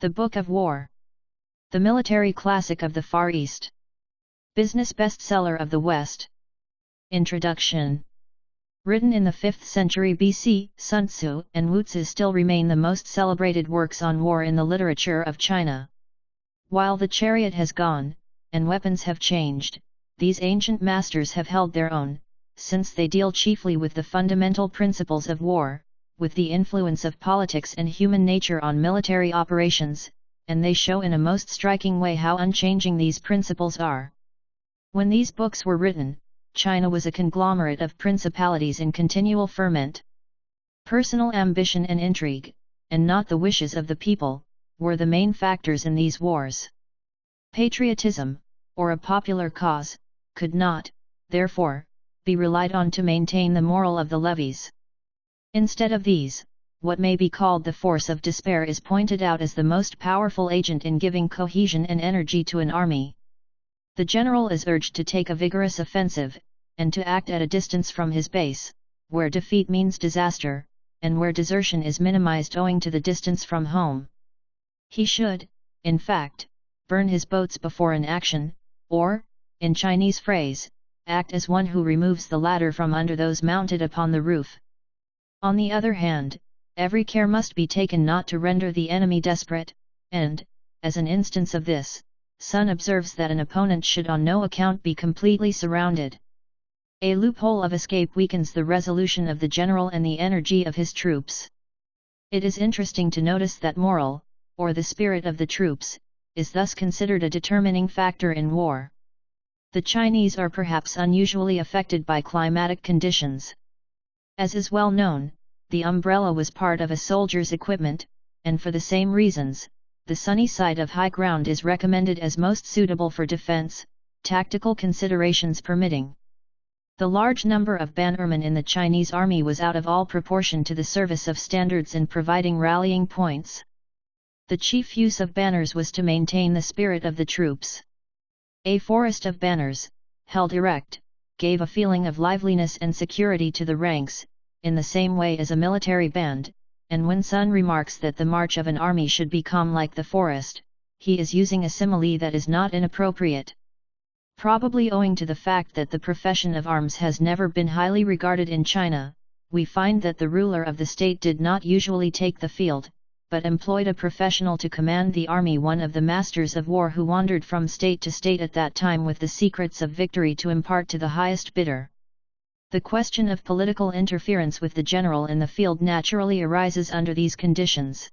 The Book of War. The military classic of the Far East. Business bestseller of the West. Introduction. Written in the 5th century BC, Sun Tzu and Wu Tzu still remain the most celebrated works on war in the literature of China. While the chariot has gone, and weapons have changed, these ancient masters have held their own, since they deal chiefly with the fundamental principles of war, with the influence of politics and human nature on military operations, and they show in a most striking way how unchanging these principles are. When these books were written, China was a conglomerate of principalities in continual ferment. Personal ambition and intrigue, and not the wishes of the people, were the main factors in these wars. Patriotism, or a popular cause, could not, therefore, be relied on to maintain the moral of the levies. Instead of these, what may be called the force of despair is pointed out as the most powerful agent in giving cohesion and energy to an army. The general is urged to take a vigorous offensive, and to act at a distance from his base, where defeat means disaster, and where desertion is minimized owing to the distance from home. He should, in fact, burn his boats before an action, or, in Chinese phrase, act as one who removes the ladder from under those mounted upon the roof. On the other hand, every care must be taken not to render the enemy desperate, and, as an instance of this, Sun observes that an opponent should on no account be completely surrounded. A loophole of escape weakens the resolution of the general and the energy of his troops. It is interesting to notice that moral, or the spirit of the troops, is thus considered a determining factor in war. The Chinese are perhaps unusually affected by climatic conditions. As is well known, the umbrella was part of a soldier's equipment, and for the same reasons, the sunny side of high ground is recommended as most suitable for defense, tactical considerations permitting. The large number of bannermen in the Chinese army was out of all proportion to the service of standards in providing rallying points. The chief use of banners was to maintain the spirit of the troops. A forest of banners, held erect, gave a feeling of liveliness and security to the ranks, in the same way as a military band, and when Sun remarks that the march of an army should be calm like the forest, he is using a simile that is not inappropriate. Probably owing to the fact that the profession of arms has never been highly regarded in China, we find that the ruler of the state did not usually take the field, but employed a professional to command the army, one of the masters of war who wandered from state to state at that time with the secrets of victory to impart to the highest bidder. The question of political interference with the general in the field naturally arises under these conditions.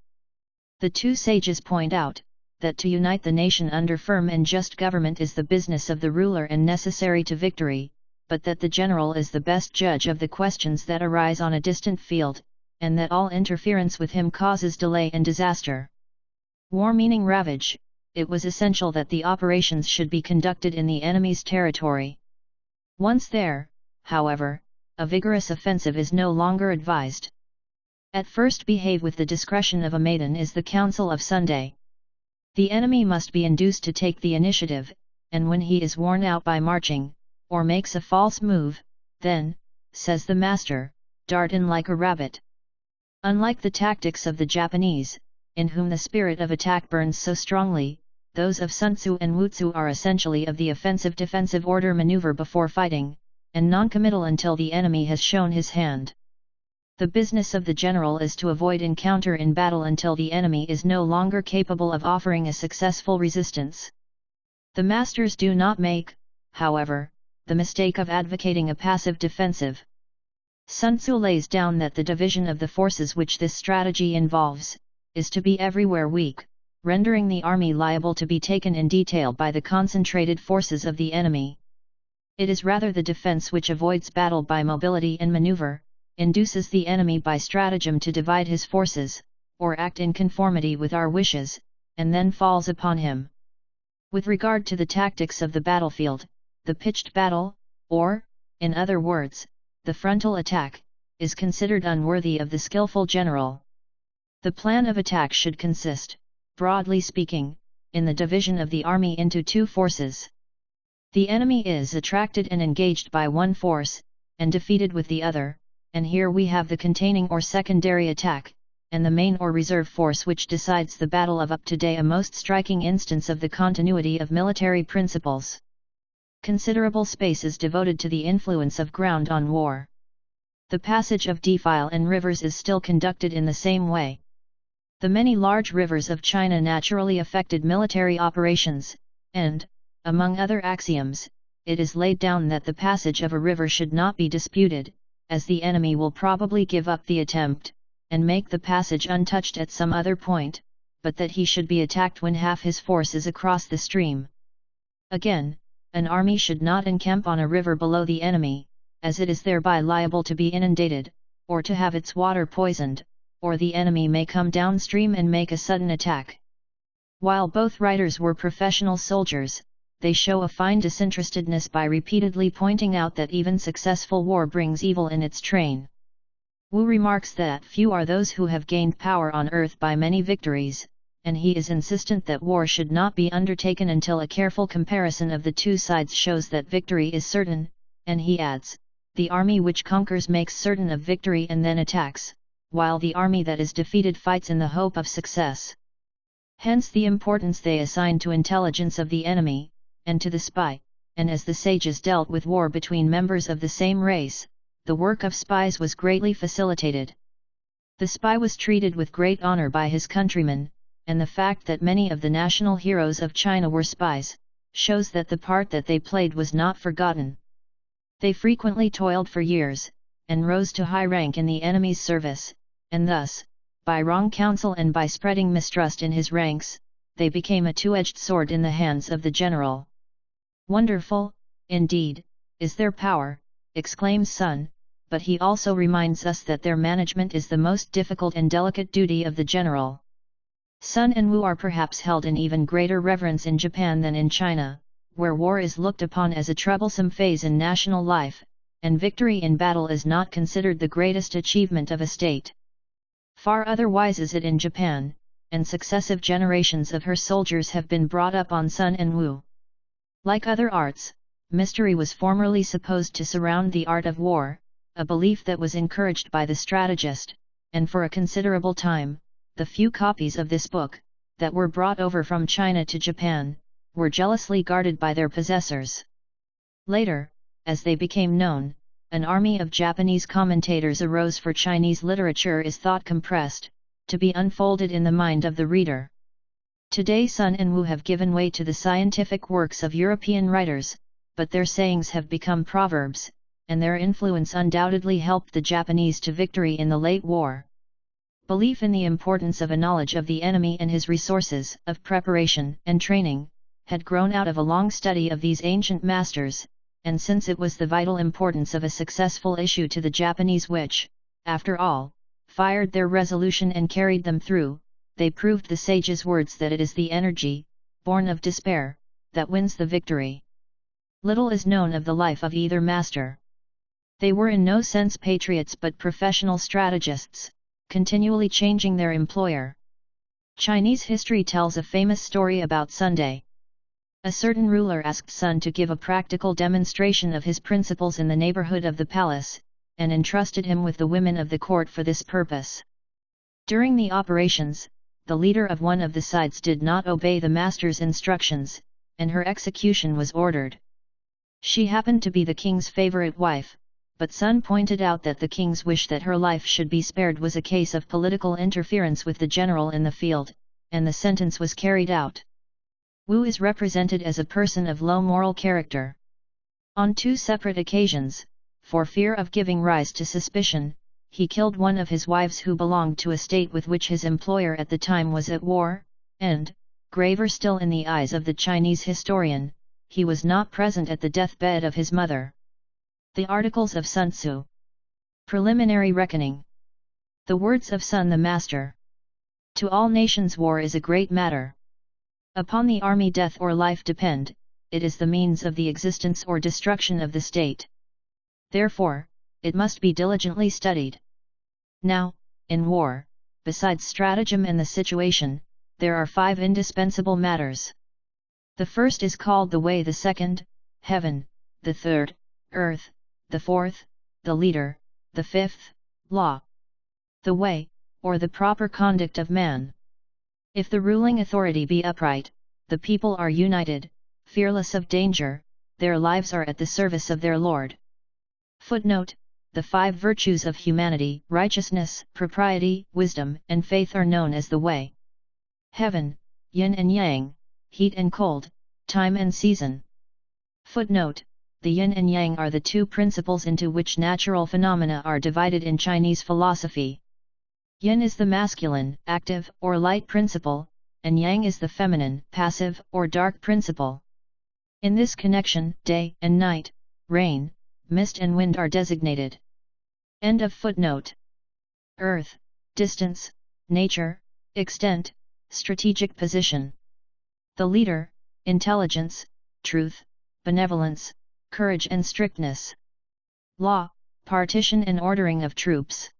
The two sages point out, that to unite the nation under firm and just government is the business of the ruler and necessary to victory, but that the general is the best judge of the questions that arise on a distant field, and that all interference with him causes delay and disaster. War meaning ravage, it was essential that the operations should be conducted in the enemy's territory. Once there, however, a vigorous offensive is no longer advised. At first behave with the discretion of a maiden is the counsel of Sunday. The enemy must be induced to take the initiative, and when he is worn out by marching, or makes a false move, then, says the master, dart in like a rabbit. Unlike the tactics of the Japanese, in whom the spirit of attack burns so strongly, those of Sun Tzu and Wu Tzu are essentially of the offensive-defensive order, maneuver before fighting, and non-committal until the enemy has shown his hand. The business of the general is to avoid encounter in battle until the enemy is no longer capable of offering a successful resistance. The masters do not make, however, the mistake of advocating a passive defensive. Sun Tzu lays down that the division of the forces which this strategy involves, is to be everywhere weak, rendering the army liable to be taken in detail by the concentrated forces of the enemy. It is rather the defense which avoids battle by mobility and maneuver, induces the enemy by stratagem to divide his forces, or act in conformity with our wishes, and then falls upon him. With regard to the tactics of the battlefield, the pitched battle, or, in other words, the frontal attack, is considered unworthy of the skillful general. The plan of attack should consist, broadly speaking, in the division of the army into two forces. The enemy is attracted and engaged by one force, and defeated with the other, and here we have the containing or secondary attack, and the main or reserve force which decides the battle of up today, a most striking instance of the continuity of military principles. Considerable space is devoted to the influence of ground on war. The passage of defile and rivers is still conducted in the same way. The many large rivers of China naturally affected military operations, and, among other axioms, it is laid down that the passage of a river should not be disputed, as the enemy will probably give up the attempt, and make the passage untouched at some other point, but that he should be attacked when half his force is across the stream. Again, an army should not encamp on a river below the enemy, as it is thereby liable to be inundated, or to have its water poisoned, or the enemy may come downstream and make a sudden attack. While both writers were professional soldiers, they show a fine disinterestedness by repeatedly pointing out that even successful war brings evil in its train. Wu remarks that few are those who have gained power on earth by many victories, and he is insistent that war should not be undertaken until a careful comparison of the two sides shows that victory is certain, and he adds, the army which conquers makes certain of victory and then attacks, while the army that is defeated fights in the hope of success. Hence the importance they assign to intelligence of the enemy, and to the spy, and as the sages dealt with war between members of the same race, the work of spies was greatly facilitated. The spy was treated with great honor by his countrymen, and the fact that many of the national heroes of China were spies, shows that the part that they played was not forgotten. They frequently toiled for years, and rose to high rank in the enemy's service, and thus, by wrong counsel and by spreading mistrust in his ranks, they became a two-edged sword in the hands of the general. Wonderful, indeed, is their power, exclaims Sun, but he also reminds us that their management is the most difficult and delicate duty of the general. Sun and Wu are perhaps held in even greater reverence in Japan than in China, where war is looked upon as a troublesome phase in national life, and victory in battle is not considered the greatest achievement of a state. Far otherwise is it in Japan, and successive generations of her soldiers have been brought up on Sun and Wu. Like other arts, mystery was formerly supposed to surround the art of war, a belief that was encouraged by the strategist, and for a considerable time, the few copies of this book, that were brought over from China to Japan, were jealously guarded by their possessors. Later, as they became known, an army of Japanese commentators arose, for Chinese literature is thought compressed, to be unfolded in the mind of the reader. Today Sun and Wu have given way to the scientific works of European writers, but their sayings have become proverbs, and their influence undoubtedly helped the Japanese to victory in the late war. Belief in the importance of a knowledge of the enemy and his resources, of preparation and training, had grown out of a long study of these ancient masters, and since it was the vital importance of a successful issue to the Japanese which, after all, fired their resolution and carried them through, they proved the sage's words that it is the energy, born of despair, that wins the victory. Little is known of the life of either master. They were in no sense patriots but professional strategists, continually changing their employer. Chinese history tells a famous story about Sunday. A certain ruler asked Sun to give a practical demonstration of his principles in the neighborhood of the palace, and entrusted him with the women of the court for this purpose. During the operations, the leader of one of the sides did not obey the master's instructions, and her execution was ordered. She happened to be the king's favorite wife, but Sun pointed out that the king's wish that her life should be spared was a case of political interference with the general in the field, and the sentence was carried out. Wu is represented as a person of low moral character. On two separate occasions, for fear of giving rise to suspicion, he killed one of his wives who belonged to a state with which his employer at the time was at war, and, graver still in the eyes of the Chinese historian, he was not present at the deathbed of his mother. The Articles of Sun Tzu. Preliminary Reckoning. The words of Sun the Master. To all nations war is a great matter. Upon the army death or life depend, it is the means of the existence or destruction of the state. Therefore, it must be diligently studied. Now, in war, besides stratagem and the situation, there are 5 indispensable matters. The first is called the way, the second, heaven, the third, earth, the fourth, the leader, the fifth, law. The way, or the proper conduct of man. If the ruling authority be upright, the people are united, fearless of danger, their lives are at the service of their Lord. Footnote: the 5 virtues of humanity, righteousness, propriety, wisdom, and faith are known as the way. Heaven, yin and yang, heat and cold, time and season. Footnote: the yin and yang are the 2 principles into which natural phenomena are divided in Chinese philosophy. Yin is the masculine, active, or light principle, and yang is the feminine, passive, or dark principle. In this connection, day and night, rain, mist and wind are designated. End of footnote. Earth, distance, nature, extent, strategic position. The leader, intelligence, truth, benevolence, courage and strictness. Law, partition and ordering of troops.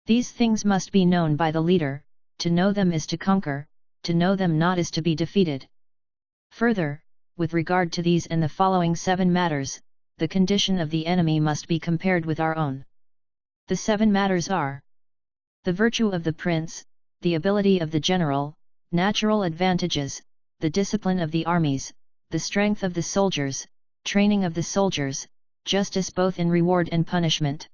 These things must be known by the leader. To know them is to conquer, to know them not is to be defeated. Further, with regard to these and the following 7 matters, the condition of the enemy must be compared with our own. The 7 matters are: the virtue of the prince, the ability of the general, natural advantages, the discipline of the armies, the strength of the soldiers, training of the soldiers, justice both in reward and punishment.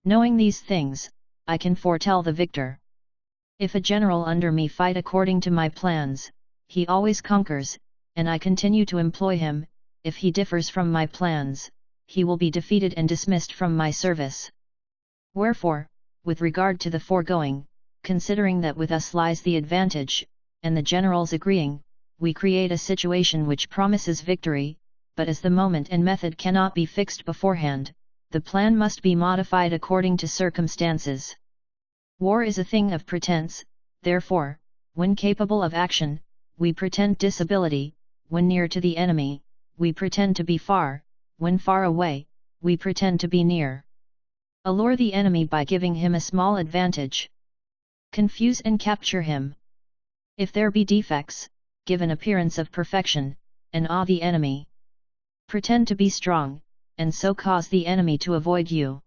Knowing these things, I can foretell the victor. If a general under me fight according to my plans, he always conquers, and I continue to employ him. If he differs from my plans, he will be defeated and dismissed from my service. Wherefore, with regard to the foregoing, considering that with us lies the advantage, and the generals agreeing, we create a situation which promises victory, but as the moment and method cannot be fixed beforehand, the plan must be modified according to circumstances. War is a thing of pretense, therefore, when capable of action, we pretend disability; when near to the enemy, we pretend to be far; when far away, we pretend to be near. Allure the enemy by giving him a small advantage. Confuse and capture him. If there be defects, give an appearance of perfection, and awe the enemy. Pretend to be strong, and so cause the enemy to avoid you.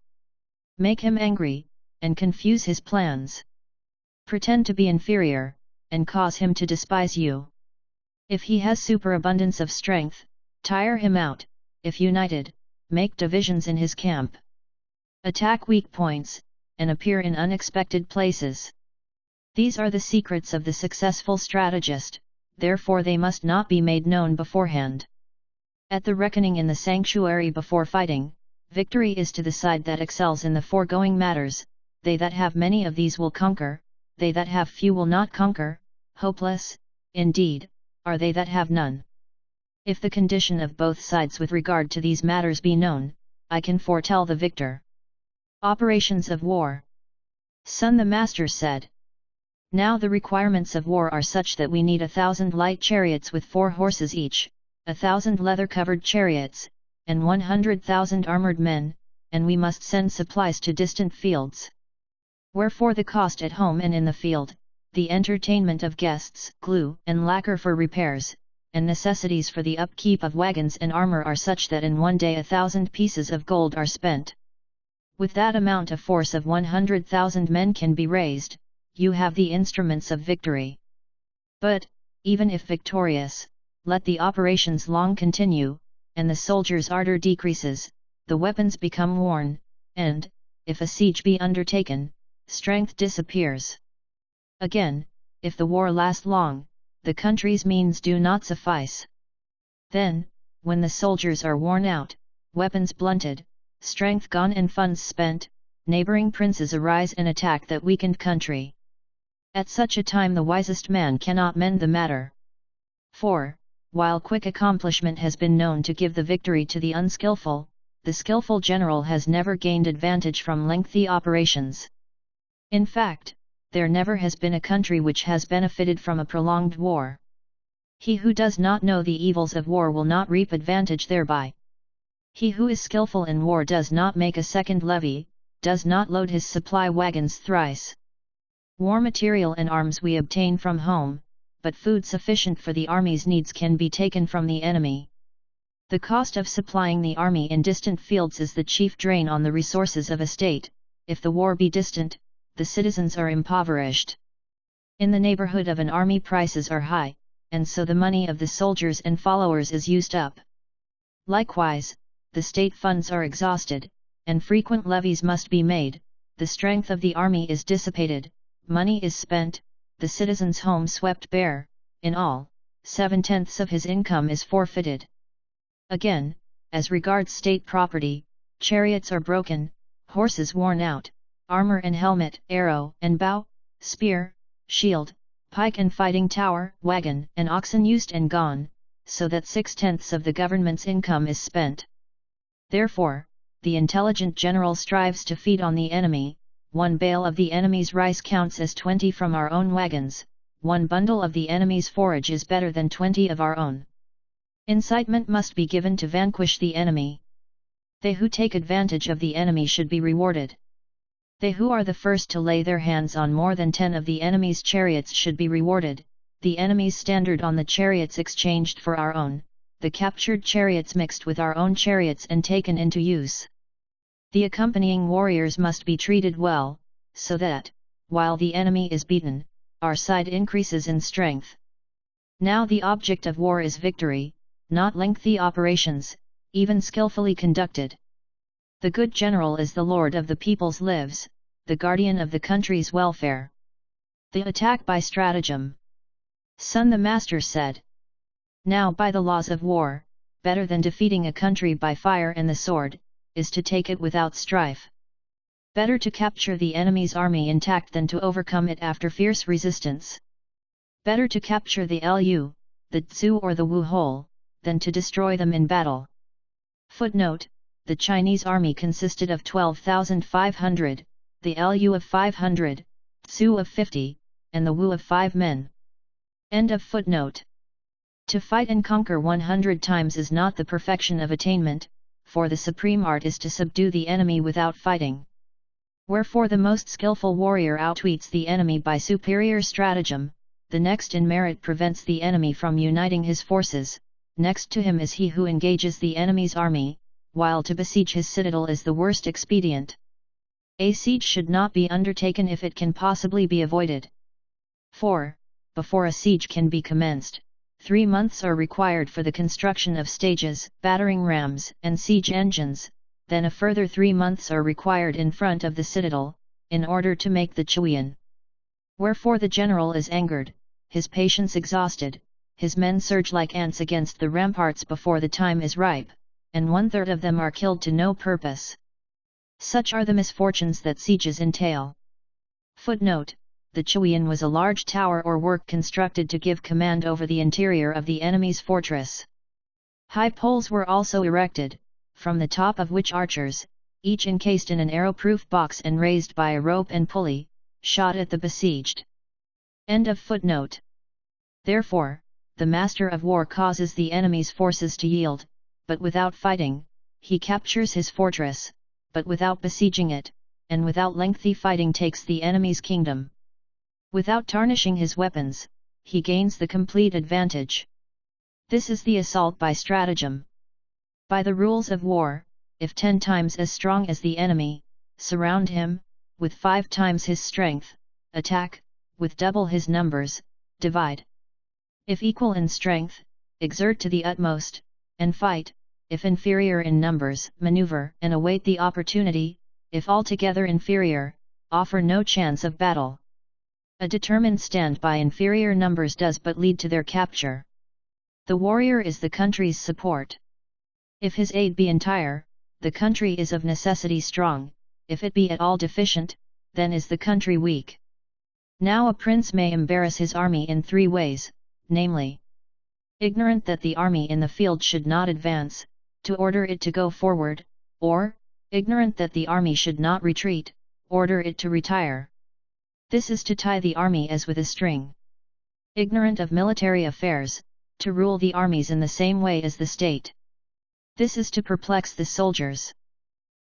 Make him angry, and confuse his plans. Pretend to be inferior, and cause him to despise you. If he has superabundance of strength, tire him out; if united, make divisions in his camp. Attack weak points, and appear in unexpected places. These are the secrets of the successful strategist, therefore they must not be made known beforehand. At the reckoning in the sanctuary before fighting, victory is to the side that excels in the foregoing matters. They that have many of these will conquer, they that have few will not conquer. Hopeless, indeed, are they that have none. If the condition of both sides with regard to these matters be known, I can foretell the victor. Operations of war. Sun the Master said. Now the requirements of war are such that we need 1,000 light chariots with 4 horses each, 1,000 leather-covered chariots, and 100,000 armoured men, and we must send supplies to distant fields. Wherefore the cost at home and in the field, the entertainment of guests, glue and lacquer for repairs, and necessities for the upkeep of wagons and armour are such that in one day 1,000 pieces of gold are spent. With that amount a force of 100,000 men can be raised. You have the instruments of victory. But, even if victorious, let the operations long continue, and the soldiers' ardor decreases, the weapons become worn, and, if a siege be undertaken, strength disappears. Again, if the war last long, the country's means do not suffice. Then, when the soldiers are worn out, weapons blunted, strength gone and funds spent, neighbouring princes arise and attack that weakened country. At such a time the wisest man cannot mend the matter. For, while quick accomplishment has been known to give the victory to the unskillful, the skillful general has never gained advantage from lengthy operations. In fact, there never has been a country which has benefited from a prolonged war. He who does not know the evils of war will not reap advantage thereby. He who is skillful in war does not make a second levy, does not load his supply wagons thrice. War material and arms we obtain from home, but food sufficient for the army's needs can be taken from the enemy. The cost of supplying the army in distant fields is the chief drain on the resources of a state. If the war be distant, the the citizens are impoverished. In the neighborhood of an army prices are high, and so the money of the soldiers and followers is used up. Likewise, the state funds are exhausted, and frequent levies must be made, the strength of the army is dissipated, money is spent, the citizen's home swept bare, in all, 7/10 of his income is forfeited. Again, as regards state property, chariots are broken, horses worn out, armor and helmet, arrow and bow, spear, shield, pike and fighting tower, wagon and oxen used and gone, so that 6/10 of the government's income is spent. Therefore, the intelligent general strives to feed on the enemy. 1 bale of the enemy's rice counts as 20 from our own wagons, 1 bundle of the enemy's forage is better than 20 of our own. Incitement must be given to vanquish the enemy. They who take advantage of the enemy should be rewarded. They who are the first to lay their hands on more than 10 of the enemy's chariots should be rewarded, the enemy's standard on the chariots exchanged for our own, the captured chariots mixed with our own chariots and taken into use. The accompanying warriors must be treated well, so that, while the enemy is beaten, our side increases in strength. Now the object of war is victory, not lengthy operations, even skillfully conducted. The good general is the lord of the people's lives, the guardian of the country's welfare. The attack by stratagem. Sun the Master said. Now by the laws of war, better than defeating a country by fire and the sword, is to take it without strife. Better to capture the enemy's army intact than to overcome it after fierce resistance. Better to capture the Lu, the Tzu or the Wu whole, than to destroy them in battle. Footnote: the Chinese army consisted of 12,500, the Lu of 500, Tzu of 50, and the Wu of 5 men. End of footnote. To fight and conquer 100 times is not the perfection of attainment, for the supreme art is to subdue the enemy without fighting. Wherefore the most skillful warrior outwits the enemy by superior stratagem, the next in merit prevents the enemy from uniting his forces, next to him is he who engages the enemy's army, while to besiege his citadel is the worst expedient. A siege should not be undertaken if it can possibly be avoided. 4. Before a siege can be commenced, 3 months are required for the construction of stages, battering rams, and siege engines, then a further 3 months are required in front of the citadel, in order to make the chuyan. Wherefore the general is angered, his patience exhausted, his men surge like ants against the ramparts before the time is ripe, and 1/3 of them are killed to no purpose. Such are the misfortunes that sieges entail. Footnote: the chuyan was a large tower or work constructed to give command over the interior of the enemy's fortress. High poles were also erected, from the top of which archers, each encased in an arrow-proof box and raised by a rope and pulley, shot at the besieged. End of footnote. Therefore, the master of war causes the enemy's forces to yield, but without fighting; he captures his fortress, but without besieging it, and without lengthy fighting takes the enemy's kingdom. Without tarnishing his weapons, he gains the complete advantage. This is the assault by stratagem. By the rules of war, if 10 times as strong as the enemy, surround him, with 5 times his strength, attack, with double his numbers, divide. If equal in strength, exert to the utmost, and fight; if inferior in numbers, maneuver and await the opportunity; if altogether inferior, offer no chance of battle. A determined stand by inferior numbers does but lead to their capture. The warrior is the country's support. If his aid be entire, the country is of necessity strong; if it be at all deficient, then is the country weak. Now a prince may embarrass his army in 3 ways, namely: ignorant that the army in the field should not advance, to order it to go forward, or, ignorant that the army should not retreat, order it to retire. This is to tie the army as with a string. Ignorant of military affairs, to rule the armies in the same way as the state. This is to perplex the soldiers.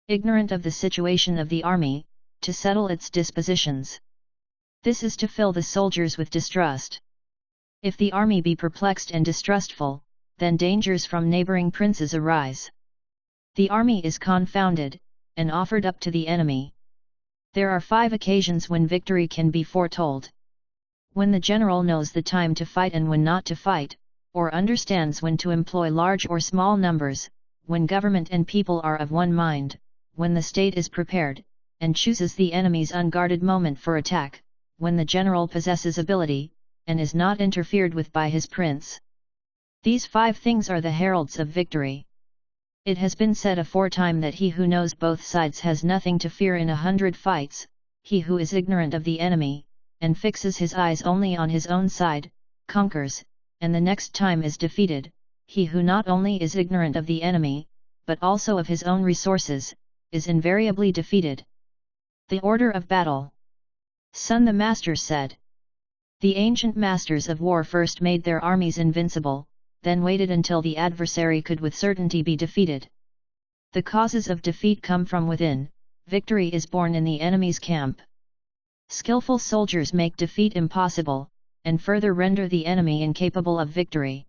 Ignorant of the situation of the army, to settle its dispositions. This is to fill the soldiers with distrust. If the army be perplexed and distrustful, then dangers from neighboring princes arise. The army is confounded, and offered up to the enemy. There are 5 occasions when victory can be foretold. When the general knows the time to fight and when not to fight, or understands when to employ large or small numbers, when government and people are of one mind, when the state is prepared, and chooses the enemy's unguarded moment for attack, when the general possesses ability, and is not interfered with by his prince. These 5 things are the heralds of victory. It has been said aforetime that he who knows both sides has nothing to fear in 100 fights, he who is ignorant of the enemy, and fixes his eyes only on his own side, conquers, and the next time is defeated. He who not only is ignorant of the enemy, but also of his own resources, is invariably defeated. The order of battle. Sun the Master said. The ancient masters of war first made their armies invincible, then waited until the adversary could with certainty be defeated. The causes of defeat come from within, victory is born in the enemy's camp. Skillful soldiers make defeat impossible, and further render the enemy incapable of victory.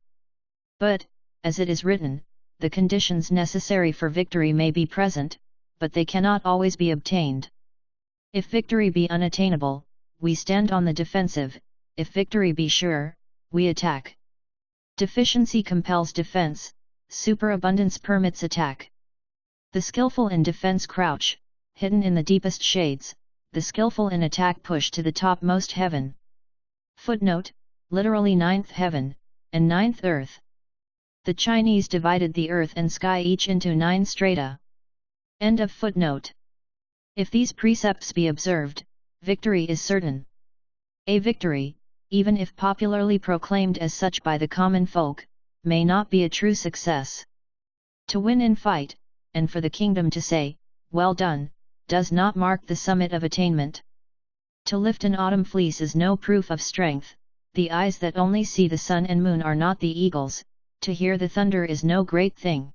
But, as it is written, the conditions necessary for victory may be present, but they cannot always be obtained. If victory be unattainable, we stand on the defensive; if victory be sure, we attack. Deficiency compels defense, superabundance permits attack. The skillful in defense crouch, hidden in the deepest shades, the skillful in attack push to the topmost heaven. Footnote: literally 9th heaven, and 9th earth. The Chinese divided the earth and sky each into 9 strata. End of footnote. If these precepts be observed, victory is certain. A victory, even if popularly proclaimed as such by the common folk, may not be a true success. To win in fight, and for the kingdom to say, "Well done," does not mark the summit of attainment. To lift an autumn fleece is no proof of strength; the eyes that only see the sun and moon are not the eagle's; to hear the thunder is no great thing.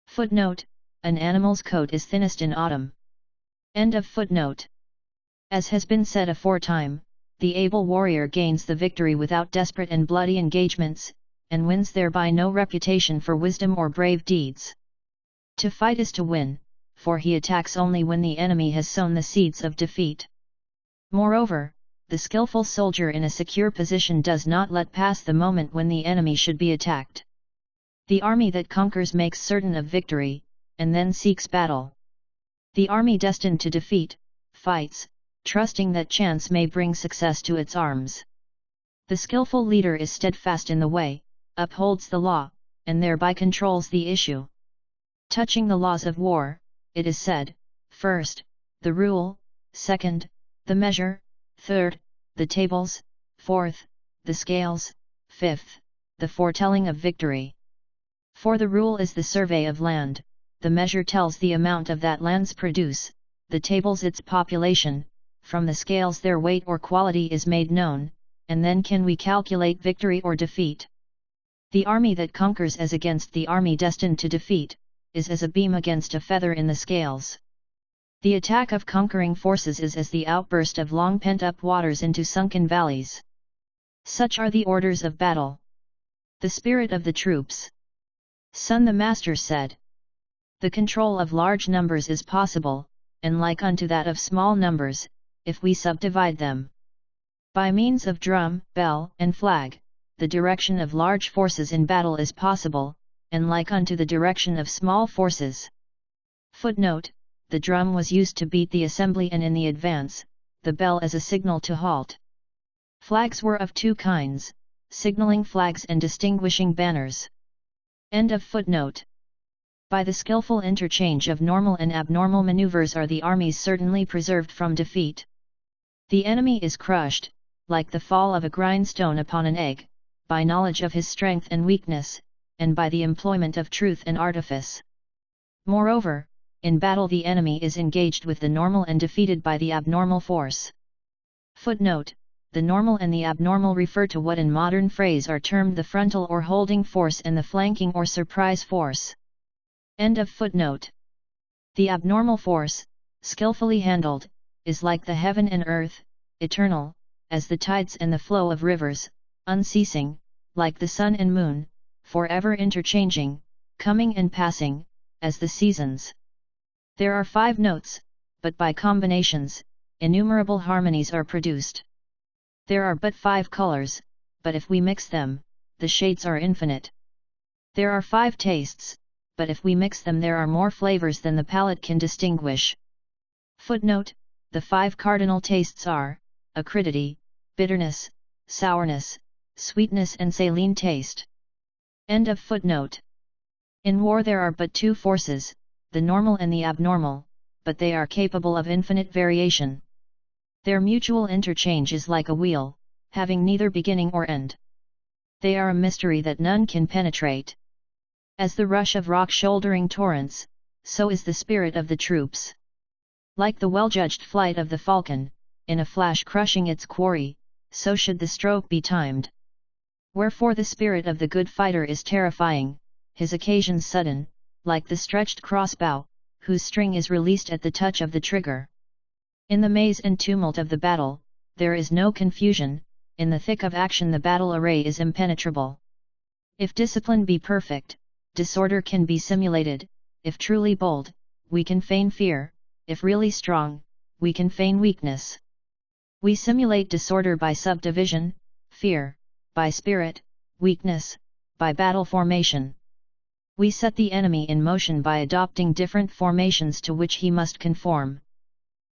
Footnote: an animal's coat is thinnest in autumn. End of footnote. As has been said aforetime, the able warrior gains the victory without desperate and bloody engagements, and wins thereby no reputation for wisdom or brave deeds. To fight is to win, for he attacks only when the enemy has sown the seeds of defeat. Moreover, the skillful soldier in a secure position does not let pass the moment when the enemy should be attacked. The army that conquers makes certain of victory, and then seeks battle. The army destined to defeat, fights, trusting that chance may bring success to its arms. The skillful leader is steadfast in the way, upholds the law, and thereby controls the issue. Touching the laws of war, it is said, first, the rule; second, the measure; third, the tables; fourth, the scales; fifth, the foretelling of victory. For the rule is the survey of land, the measure tells the amount of that land's produce, the tables its population, from the scales their weight or quality is made known, and then can we calculate victory or defeat. The army that conquers as against the army destined to defeat, is as a beam against a feather in the scales. The attack of conquering forces is as the outburst of long pent-up waters into sunken valleys. Such are the orders of battle. The spirit of the troops. Sun the Master said. The control of large numbers is possible, and like unto that of small numbers, if we subdivide them. By means of drum, bell, and flag, the direction of large forces in battle is possible, and like unto the direction of small forces. Footnote: the drum was used to beat the assembly and in the advance, the bell as a signal to halt. Flags were of 2 kinds, signaling flags and distinguishing banners. End of footnote. By the skillful interchange of normal and abnormal maneuvers are the armies certainly preserved from defeat. The enemy is crushed, like the fall of a grindstone upon an egg, by knowledge of his strength and weakness, and by the employment of truth and artifice. Moreover, in battle the enemy is engaged with the normal and defeated by the abnormal force. Footnote: the normal and the abnormal refer to what in modern phrase are termed the frontal or holding force and the flanking or surprise force. End of footnote. The abnormal force, skillfully handled, is like the heaven and earth, eternal, as the tides and the flow of rivers, unceasing, like the sun and moon, forever interchanging, coming and passing, as the seasons. There are 5 notes, but by combinations, innumerable harmonies are produced. There are but 5 colors, but if we mix them, the shades are infinite. There are 5 tastes, but if we mix them there are more flavors than the palate can distinguish. Footnote: the 5 cardinal tastes are acridity, bitterness, sourness, sweetness and saline taste. End of footnote. In war there are but 2 forces, the normal and the abnormal, but they are capable of infinite variation. Their mutual interchange is like a wheel, having neither beginning or end. They are a mystery that none can penetrate. As the rush of rock-shouldering torrents, so is the spirit of the troops. Like the well-judged flight of the falcon, in a flash crushing its quarry, so should the stroke be timed. Wherefore the spirit of the good fighter is terrifying, his occasions sudden, like the stretched crossbow, whose string is released at the touch of the trigger. In the maze and tumult of the battle, there is no confusion, in the thick of action the battle array is impenetrable. If discipline be perfect, disorder can be simulated; if truly bold, we can feign fear; if really strong, we can feign weakness. We simulate disorder by subdivision, fear, by spirit, weakness, by battle formation. We set the enemy in motion by adopting different formations to which he must conform.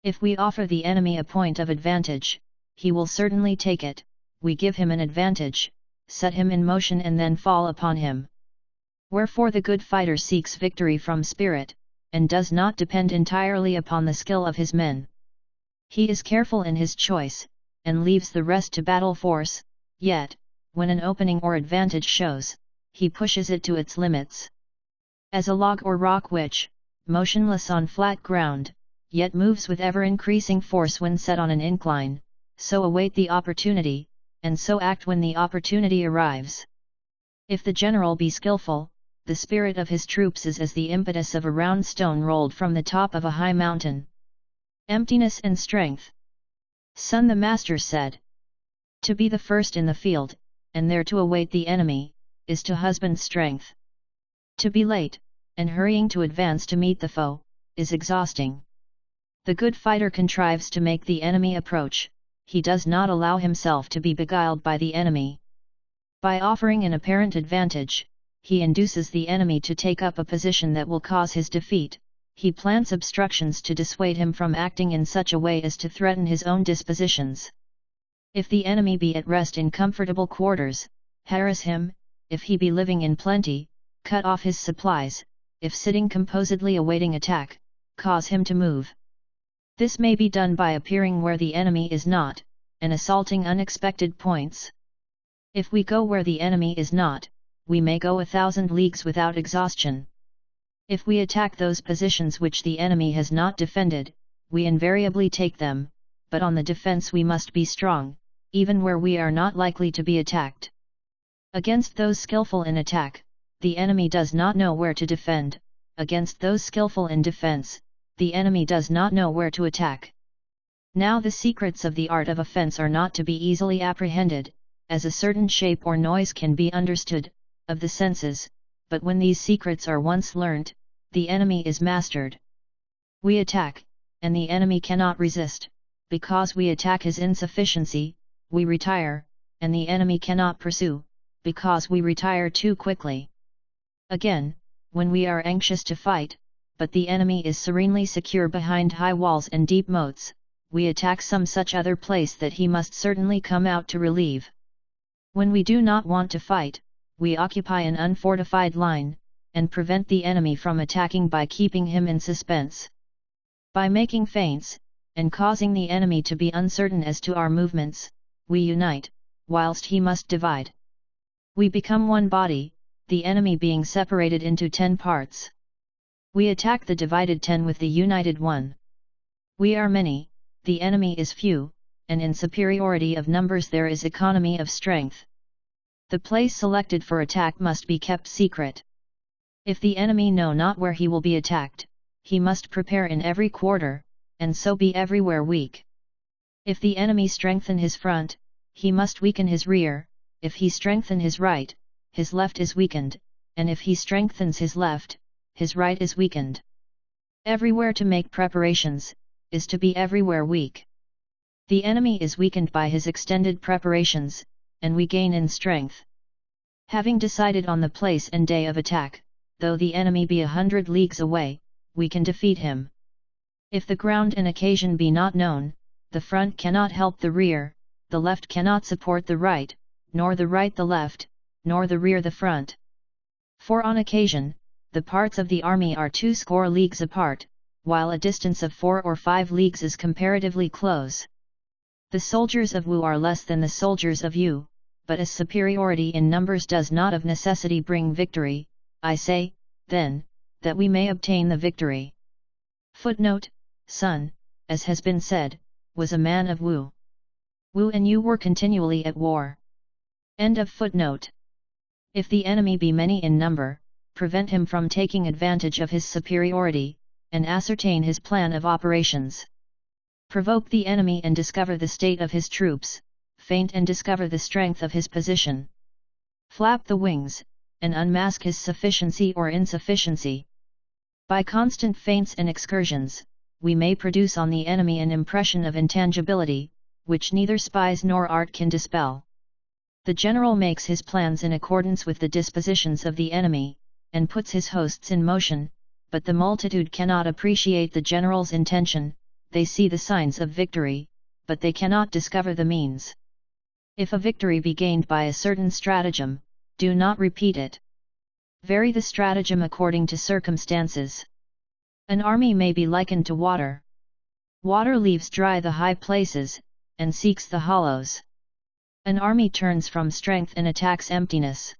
If we offer the enemy a point of advantage, he will certainly take it; we give him an advantage, set him in motion and then fall upon him. Wherefore the good fighter seeks victory from spirit, and does not depend entirely upon the skill of his men. He is careful in his choice, and leaves the rest to battle force, yet, when an opening or advantage shows, he pushes it to its limits. As a log or rock which, motionless on flat ground, yet moves with ever-increasing force when set on an incline, so await the opportunity, and so act when the opportunity arrives. If the general be skillful, the spirit of his troops is as the impetus of a round stone rolled from the top of a high mountain. Emptiness and strength. Sun the Master said. To be the first in the field, and there to await the enemy, is to husband strength. To be late, and hurrying to advance to meet the foe, is exhausting. The good fighter contrives to make the enemy approach; he does not allow himself to be beguiled by the enemy. By offering an apparent advantage, he induces the enemy to take up a position that will cause his defeat; he plants obstructions to dissuade him from acting in such a way as to threaten his own dispositions. If the enemy be at rest in comfortable quarters, harass him; if he be living in plenty, cut off his supplies; if sitting composedly awaiting attack, cause him to move. This may be done by appearing where the enemy is not, and assaulting unexpected points. If we go where the enemy is not, we may go 1,000 leagues without exhaustion. If we attack those positions which the enemy has not defended, we invariably take them, but on the defense we must be strong, even where we are not likely to be attacked. Against those skillful in attack, the enemy does not know where to defend; against those skillful in defense, the enemy does not know where to attack. Now the secrets of the art of offense are not to be easily apprehended, as a certain shape or noise can be understood, of the senses, but when these secrets are once learnt, the enemy is mastered. We attack, and the enemy cannot resist; because we attack his insufficiency, we retire, and the enemy cannot pursue, because we retire too quickly. Again, when we are anxious to fight, but the enemy is serenely secure behind high walls and deep moats, we attack some such other place that he must certainly come out to relieve. When we do not want to fight, we occupy an unfortified line, and prevent the enemy from attacking by keeping him in suspense. By making feints, and causing the enemy to be uncertain as to our movements, we unite, whilst he must divide. We become one body, the enemy being separated into 10 parts. We attack the divided 10 with the united 1. We are many, the enemy is few, and in superiority of numbers there is economy of strength. The place selected for attack must be kept secret. If the enemy know not where he will be attacked, he must prepare in every quarter, and so be everywhere weak. If the enemy strengthen his front, he must weaken his rear; if he strengthen his right, his left is weakened, and if he strengthens his left, his right is weakened. Everywhere to make preparations, is to be everywhere weak. The enemy is weakened by his extended preparations, and we gain in strength. Having decided on the place and day of attack, though the enemy be 100 leagues away, we can defeat him. If the ground and occasion be not known, the front cannot help the rear, the left cannot support the right, nor the right the left, nor the rear the front. For on occasion, the parts of the army are 20 leagues apart, while a distance of 4 or 5 leagues is comparatively close. The soldiers of Wu are less than the soldiers of Yu, but as superiority in numbers does not of necessity bring victory, I say, then, that we may obtain the victory. Footnote: Sun, as has been said, was a man of Wu. Wu and Yu were continually at war. End of footnote. If the enemy be many in number, prevent him from taking advantage of his superiority, and ascertain his plan of operations. Provoke the enemy and discover the state of his troops, feint and discover the strength of his position. Flap the wings, and unmask his sufficiency or insufficiency. By constant feints and excursions, we may produce on the enemy an impression of intangibility, which neither spies nor art can dispel. The general makes his plans in accordance with the dispositions of the enemy, and puts his hosts in motion, but the multitude cannot appreciate the general's intention. They see the signs of victory, but they cannot discover the means. If a victory be gained by a certain stratagem, do not repeat it. Vary the stratagem according to circumstances. An army may be likened to water. Water leaves dry the high places, and seeks the hollows. An army turns from strength and attacks emptiness.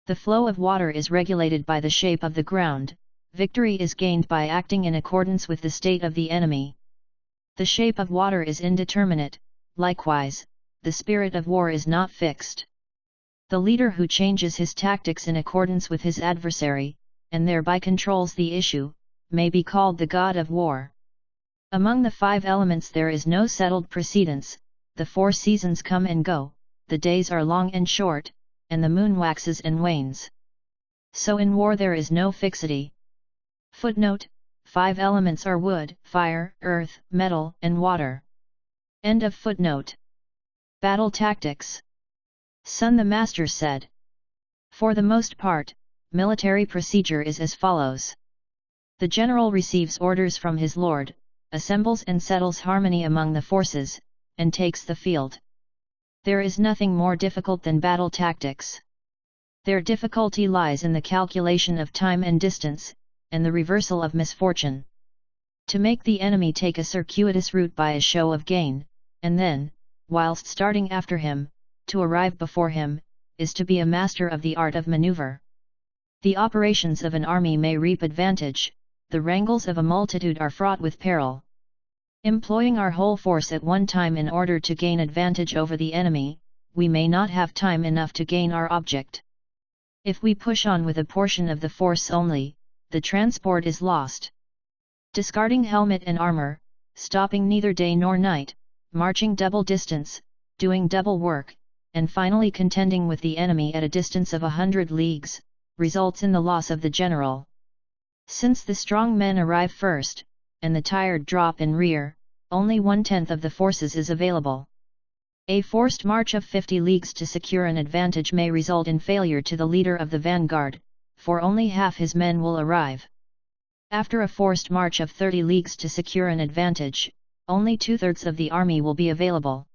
The flow of water is regulated by the shape of the ground. Victory is gained by acting in accordance with the state of the enemy. The shape of water is indeterminate, likewise, the spirit of war is not fixed. The leader who changes his tactics in accordance with his adversary, and thereby controls the issue, may be called the god of war. Among the 5 elements there is no settled precedence, the 4 seasons come and go, the days are long and short, and the moon waxes and wanes. So in war there is no fixity. Footnote: 5 elements are wood, fire, earth, metal, and water. End of footnote. Battle tactics. Sun the Master said. For the most part, military procedure is as follows. The general receives orders from his lord, assembles and settles harmony among the forces, and takes the field. There is nothing more difficult than battle tactics. Their difficulty lies in the calculation of time and distance, and the reversal of misfortune. To make the enemy take a circuitous route by a show of gain, and then, whilst starting after him, to arrive before him, is to be a master of the art of maneuver. The operations of an army may reap advantage, the wrangles of a multitude are fraught with peril. Employing our whole force at one time in order to gain advantage over the enemy, we may not have time enough to gain our object. If we push on with a portion of the force only, the transport is lost. Discarding helmet and armor, stopping neither day nor night, marching double distance, doing double work, and finally contending with the enemy at a distance of 100 leagues, results in the loss of the general. Since the strong men arrive first, and the tired drop in rear, only 1/10 of the forces is available. A forced march of 50 leagues to secure an advantage may result in failure to the leader of the vanguard, for only half his men will arrive. After a forced march of 30 leagues to secure an advantage, only 2/3 of the army will be available.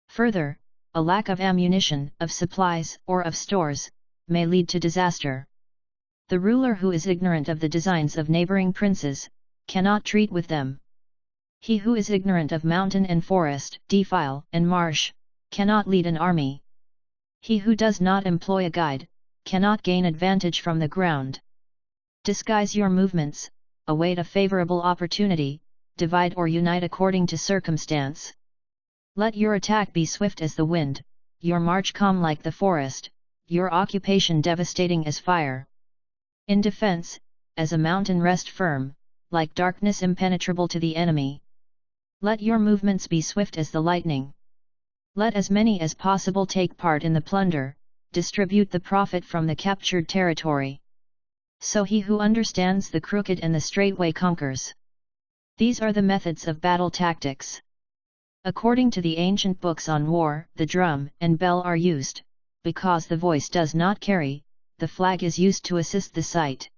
Further, a lack of ammunition, of supplies, or of stores, may lead to disaster. The ruler who is ignorant of the designs of neighboring princes, cannot treat with them. He who is ignorant of mountain and forest, defile and marsh, cannot lead an army. He who does not employ a guide, cannot gain advantage from the ground. Disguise your movements, await a favorable opportunity, divide or unite according to circumstance. Let your attack be swift as the wind, your march calm like the forest, your occupation devastating as fire. In defense, as a mountain rest firm, like darkness impenetrable to the enemy. Let your movements be swift as the lightning. Let as many as possible take part in the plunder, distribute the profit from the captured territory. So he who understands the crooked and the straight way conquers. These are the methods of battle tactics. According to the ancient books on war, the drum and bell are used, because the voice does not carry, the flag is used to assist the sight.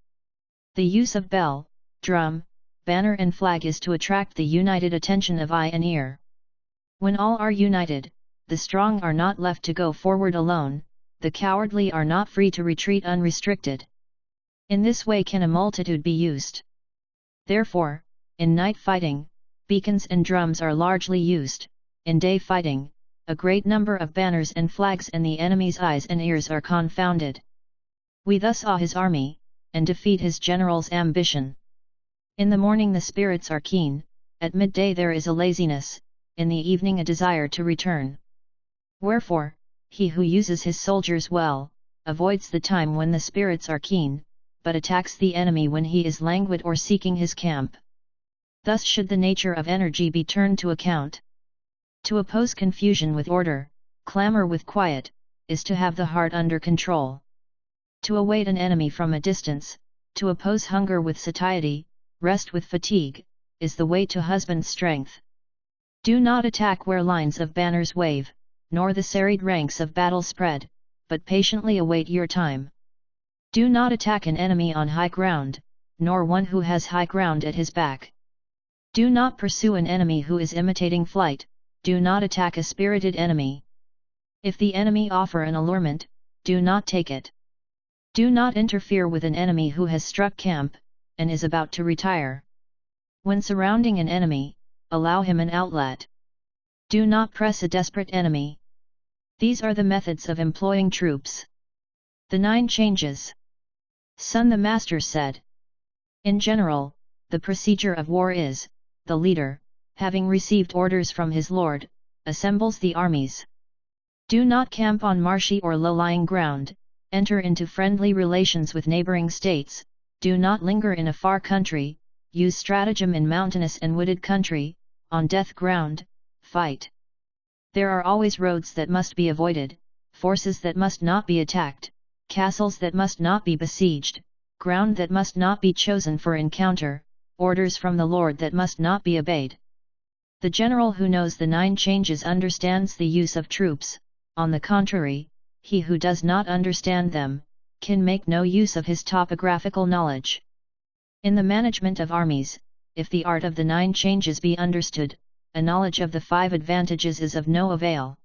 The use of bell, drum, banner and flag is to attract the united attention of eye and ear. When all are united, the strong are not left to go forward alone, the cowardly are not free to retreat unrestricted. In this way can a multitude be used. Therefore, in night fighting, beacons and drums are largely used. In day fighting, a great number of banners and flags and the enemy's eyes and ears are confounded. We thus awe his army, and defeat his general's ambition. In the morning the spirits are keen, at midday there is a laziness, in the evening a desire to return. Wherefore, he who uses his soldiers well, avoids the time when the spirits are keen, but attacks the enemy when he is languid or seeking his camp. Thus should the nature of energy be turned to account. To oppose confusion with order, clamor with quiet, is to have the heart under control. To await an enemy from a distance, to oppose hunger with satiety, rest with fatigue, is the way to husband strength. Do not attack where lines of banners wave, nor the serried ranks of battle spread, but patiently await your time. Do not attack an enemy on high ground, nor one who has high ground at his back. Do not pursue an enemy who is imitating flight, do not attack a spirited enemy. If the enemy offer an allurement, do not take it. Do not interfere with an enemy who has struck camp, and is about to retire. When surrounding an enemy, allow him an outlet. Do not press a desperate enemy. These are the methods of employing troops. The 9 changes. Sun the Master said. In general, the procedure of war is, the leader, having received orders from his lord, assembles the armies. Do not camp on marshy or low-lying ground, enter into friendly relations with neighboring states, do not linger in a far country, use stratagem in mountainous and wooded country, on death ground, fight. There are always roads that must be avoided, forces that must not be attacked, castles that must not be besieged, ground that must not be chosen for encounter, orders from the Lord that must not be obeyed. The general who knows the 9 changes understands the use of troops. On the contrary, he who does not understand them, can make no use of his topographical knowledge. In the management of armies, if the art of the 9 changes be understood, a knowledge of the 5 advantages is of no avail.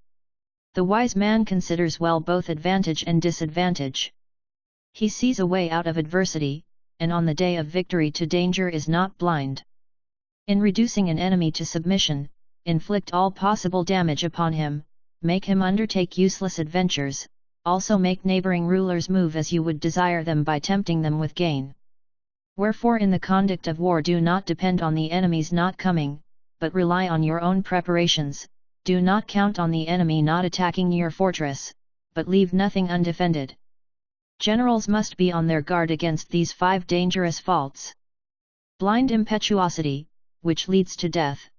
The wise man considers well both advantage and disadvantage. He sees a way out of adversity, and on the day of victory to danger is not blind. In reducing an enemy to submission, inflict all possible damage upon him, make him undertake useless adventures, also make neighboring rulers move as you would desire them by tempting them with gain. Wherefore in the conduct of war do not depend on the enemy's not coming, but rely on your own preparations, do not count on the enemy not attacking your fortress, but leave nothing undefended. Generals must be on their guard against these 5 dangerous faults. Blind impetuosity, which leads to death.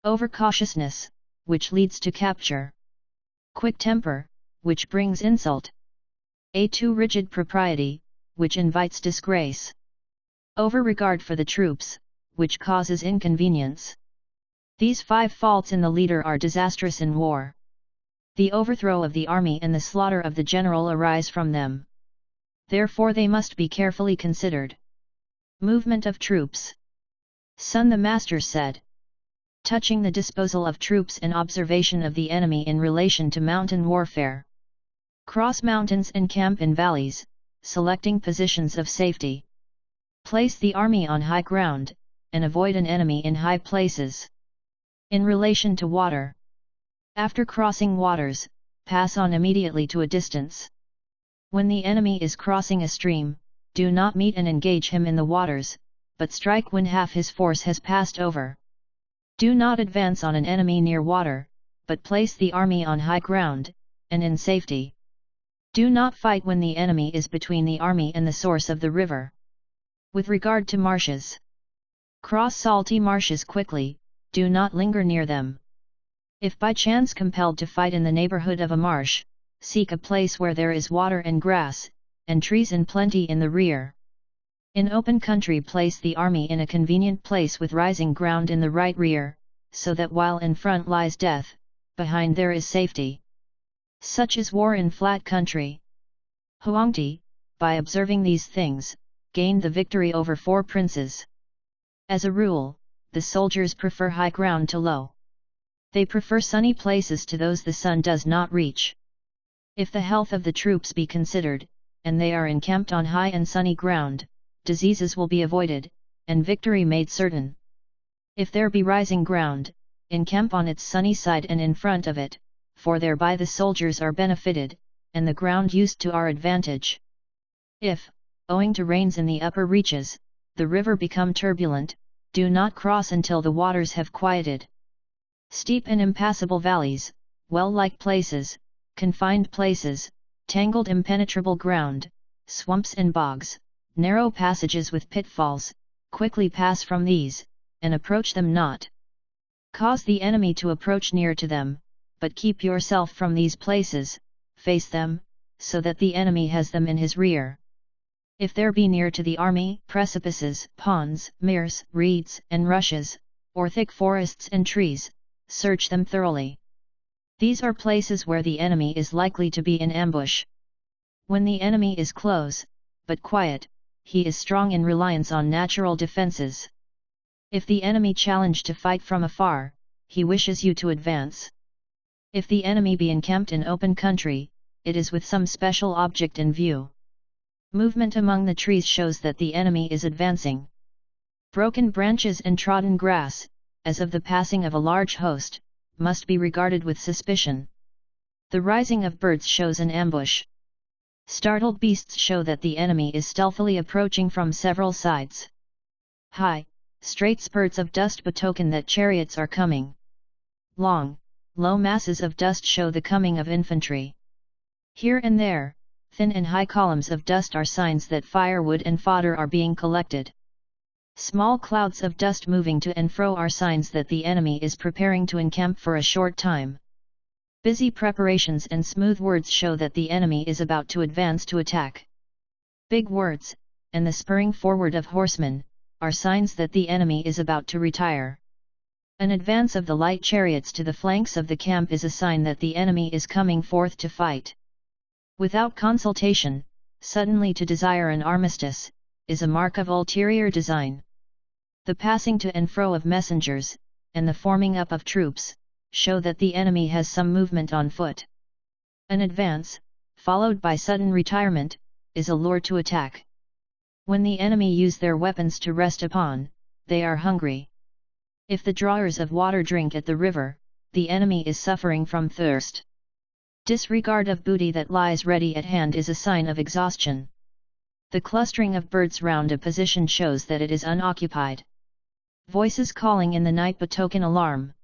Overcautiousness, which leads to capture. Quick temper, which brings insult. A too rigid propriety, which invites disgrace. Over-regard for the troops, which causes inconvenience. These 5 faults in the leader are disastrous in war. The overthrow of the army and the slaughter of the general arise from them. Therefore they must be carefully considered. Movement of troops. Sun the Master said. Touching the disposal of troops and observation of the enemy in relation to mountain warfare. Cross mountains and camp in valleys, selecting positions of safety. Place the army on high ground, and avoid an enemy in high places. In relation to water. After crossing waters, pass on immediately to a distance. When the enemy is crossing a stream, do not meet and engage him in the waters, but strike when half his force has passed over. Do not advance on an enemy near water, but place the army on high ground, and in safety. Do not fight when the enemy is between the army and the source of the river. With regard to marshes. Cross salty marshes quickly, do not linger near them. If by chance compelled to fight in the neighborhood of a marsh, seek a place where there is water and grass, and trees in plenty in the rear. In open country, place the army in a convenient place with rising ground in the right rear, so that while in front lies death, behind there is safety. Such is war in flat country. Huangdi, by observing these things, gained the victory over 4 princes. As a rule, the soldiers prefer high ground to low. They prefer sunny places to those the sun does not reach. If the health of the troops be considered, and they are encamped on high and sunny ground, diseases will be avoided, and victory made certain. If there be rising ground, encamp on its sunny side and in front of it, for thereby the soldiers are benefited, and the ground used to our advantage. If, owing to rains in the upper reaches, the river become turbulent, do not cross until the waters have quieted. Steep and impassable valleys, well-like places, confined places, tangled impenetrable ground, swamps and bogs, narrow passages with pitfalls, quickly pass from these, and approach them not. Cause the enemy to approach near to them, but keep yourself from these places, face them, so that the enemy has them in his rear. If there be near to the army precipices, ponds, meres, reeds and rushes, or thick forests and trees, search them thoroughly. These are places where the enemy is likely to be in ambush. When the enemy is close, but quiet, he is strong in reliance on natural defenses. If the enemy challenge to fight from afar, he wishes you to advance. If the enemy be encamped in open country, it is with some special object in view. Movement among the trees shows that the enemy is advancing. Broken branches and trodden grass, as of the passing of a large host, must be regarded with suspicion. The rising of birds shows an ambush. Startled beasts show that the enemy is stealthily approaching from several sides. High, straight spurts of dust betoken that chariots are coming. Long, low masses of dust show the coming of infantry. Here and there, thin and high columns of dust are signs that firewood and fodder are being collected. Small clouds of dust moving to and fro are signs that the enemy is preparing to encamp for a short time. Busy preparations and smooth words show that the enemy is about to advance to attack. Big words, and the spurring forward of horsemen, are signs that the enemy is about to retire. An advance of the light chariots to the flanks of the camp is a sign that the enemy is coming forth to fight. Without consultation, suddenly to desire an armistice, is a mark of ulterior design. The passing to and fro of messengers, and the forming up of troops, show that the enemy has some movement on foot. An advance, followed by sudden retirement, is a lure to attack. When the enemy use their weapons to rest upon, they are hungry. If the drawers of water drink at the river, the enemy is suffering from thirst. Disregard of booty that lies ready at hand is a sign of exhaustion. The clustering of birds round a position shows that it is unoccupied. Voices calling in the night betoken alarm.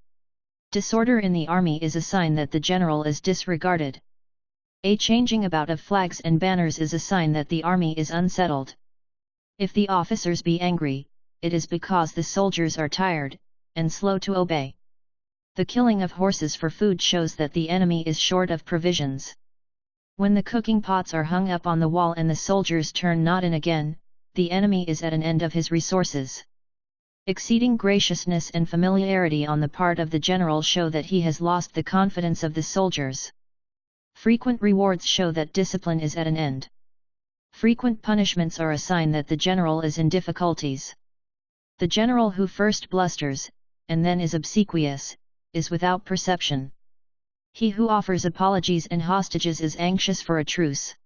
Disorder in the army is a sign that the general is disregarded. A changing about of flags and banners is a sign that the army is unsettled. If the officers be angry, it is because the soldiers are tired, and slow to obey. The killing of horses for food shows that the enemy is short of provisions. When the cooking pots are hung up on the wall and the soldiers turn not in again, the enemy is at an end of his resources. Exceeding graciousness and familiarity on the part of the general show that he has lost the confidence of the soldiers. Frequent rewards show that discipline is at an end. Frequent punishments are a sign that the general is in difficulties. The general who first blusters, and then is obsequious, is without perception. He who offers apologies and hostages is anxious for a truce.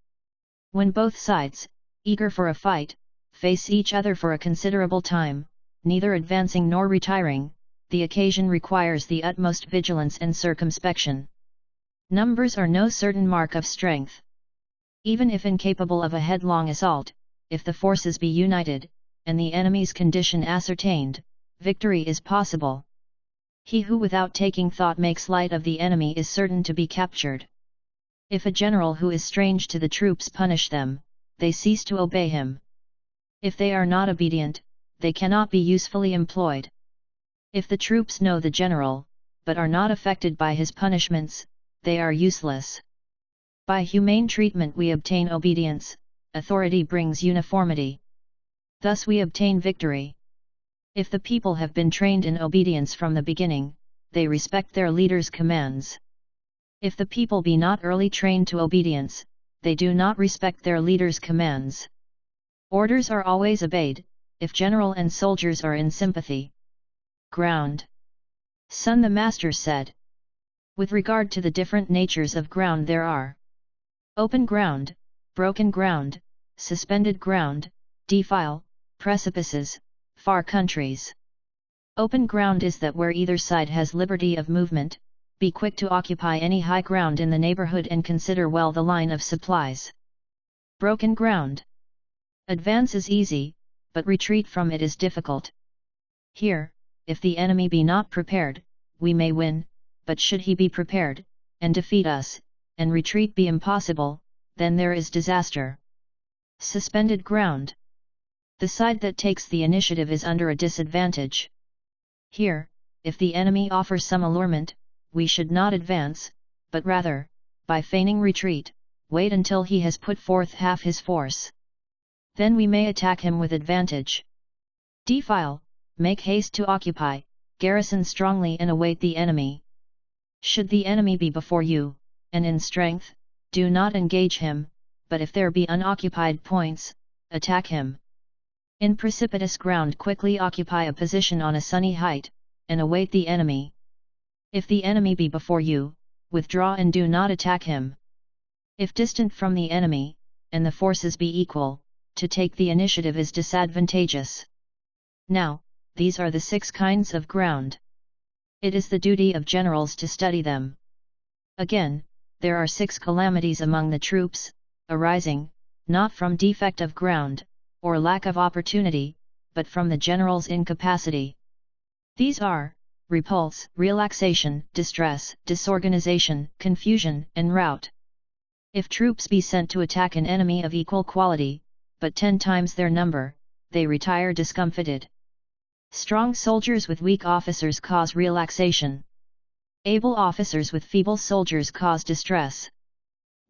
When both sides, eager for a fight, face each other for a considerable time, neither advancing nor retiring, the occasion requires the utmost vigilance and circumspection. Numbers are no certain mark of strength. Even if incapable of a headlong assault, if the forces be united, and the enemy's condition ascertained, victory is possible. He who without taking thought makes light of the enemy is certain to be captured. If a general who is strange to the troops punish them, they cease to obey him. If they are not obedient, they cannot be usefully employed. If the troops know the general, but are not affected by his punishments, they are useless. By humane treatment we obtain obedience, authority brings uniformity. Thus we obtain victory. If the people have been trained in obedience from the beginning, they respect their leaders' commands. If the people be not early trained to obedience, they do not respect their leaders' commands. Orders are always obeyed, if general and soldiers are in sympathy. Ground. Sun the Master said. With regard to the different natures of ground, there are open ground, broken ground, suspended ground, defile, precipices, far countries. Open ground is that where either side has liberty of movement. Be quick to occupy any high ground in the neighborhood and consider well the line of supplies. Broken ground. Advance is easy, but retreat from it is difficult. Here, if the enemy be not prepared, we may win, but should he be prepared, and defeat us, and retreat be impossible, then there is disaster. Suspended ground. The side that takes the initiative is under a disadvantage. Here, if the enemy offers some allurement, we should not advance, but rather, by feigning retreat, wait until he has put forth half his force. Then we may attack him with advantage. Defile, make haste to occupy, garrison strongly and await the enemy. Should the enemy be before you, and in strength, do not engage him, but if there be unoccupied points, attack him. In precipitous ground quickly occupy a position on a sunny height, and await the enemy. If the enemy be before you, withdraw and do not attack him. If distant from the enemy, and the forces be equal, to take the initiative is disadvantageous. Now, these are the 6 kinds of ground. It is the duty of generals to study them. Again, there are 6 calamities among the troops, arising, not from defect of ground, or lack of opportunity, but from the general's incapacity. These are repulse, relaxation, distress, disorganization, confusion, and rout. If troops be sent to attack an enemy of equal quality, but 10 times their number, they retire discomfited. Strong soldiers with weak officers cause relaxation. Able officers with feeble soldiers cause distress.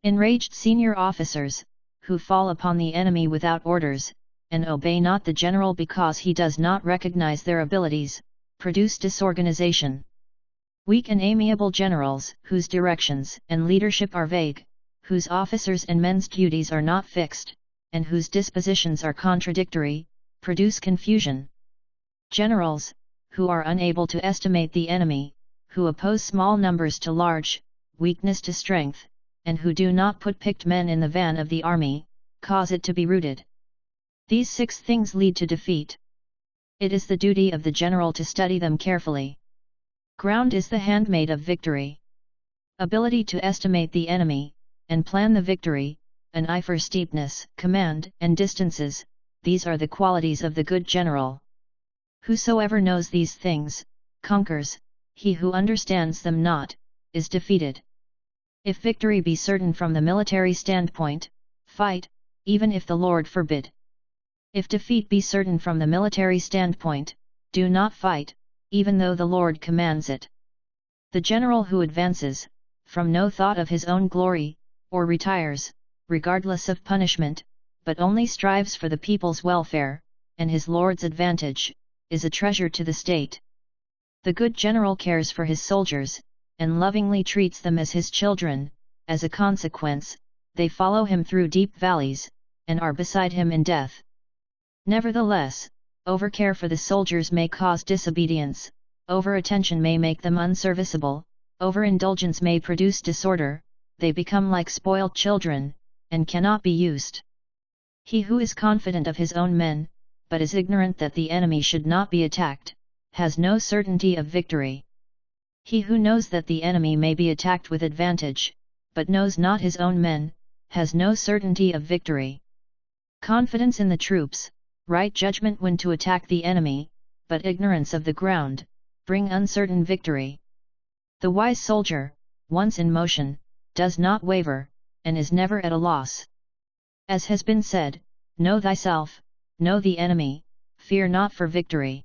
Enraged senior officers, who fall upon the enemy without orders, and obey not the general because he does not recognize their abilities, produce disorganization. Weak and amiable generals, whose directions and leadership are vague, whose officers and men's duties are not fixed, and whose dispositions are contradictory, produce confusion. Generals, who are unable to estimate the enemy, who oppose small numbers to large, weakness to strength, and who do not put picked men in the van of the army, cause it to be routed. These 6 things lead to defeat. It is the duty of the general to study them carefully. Ground is the handmaid of victory. Ability to estimate the enemy, and plan the victory, an eye for steepness, command, and distances, these are the qualities of the good general. Whosoever knows these things, conquers; he who understands them not, is defeated. If victory be certain from the military standpoint, fight, even if the Lord forbid. If defeat be certain from the military standpoint, do not fight, even though the Lord commands it. The general who advances, from no thought of his own glory, or retires, regardless of punishment, but only strives for the people's welfare, and his Lord's advantage, is a treasure to the state. The good general cares for his soldiers, and lovingly treats them as his children. As a consequence, they follow him through deep valleys, and are beside him in death. Nevertheless, overcare for the soldiers may cause disobedience, over-attention may make them unserviceable, overindulgence may produce disorder, they become like spoiled children, and cannot be used. He who is confident of his own men, but is ignorant that the enemy should not be attacked, has no certainty of victory. He who knows that the enemy may be attacked with advantage, but knows not his own men, has no certainty of victory. Confidence in the troops, right judgment when to attack the enemy, but ignorance of the ground, bring uncertain victory. The wise soldier, once in motion, does not waver, and is never at a loss. As has been said, know thyself, know the enemy, fear not for victory.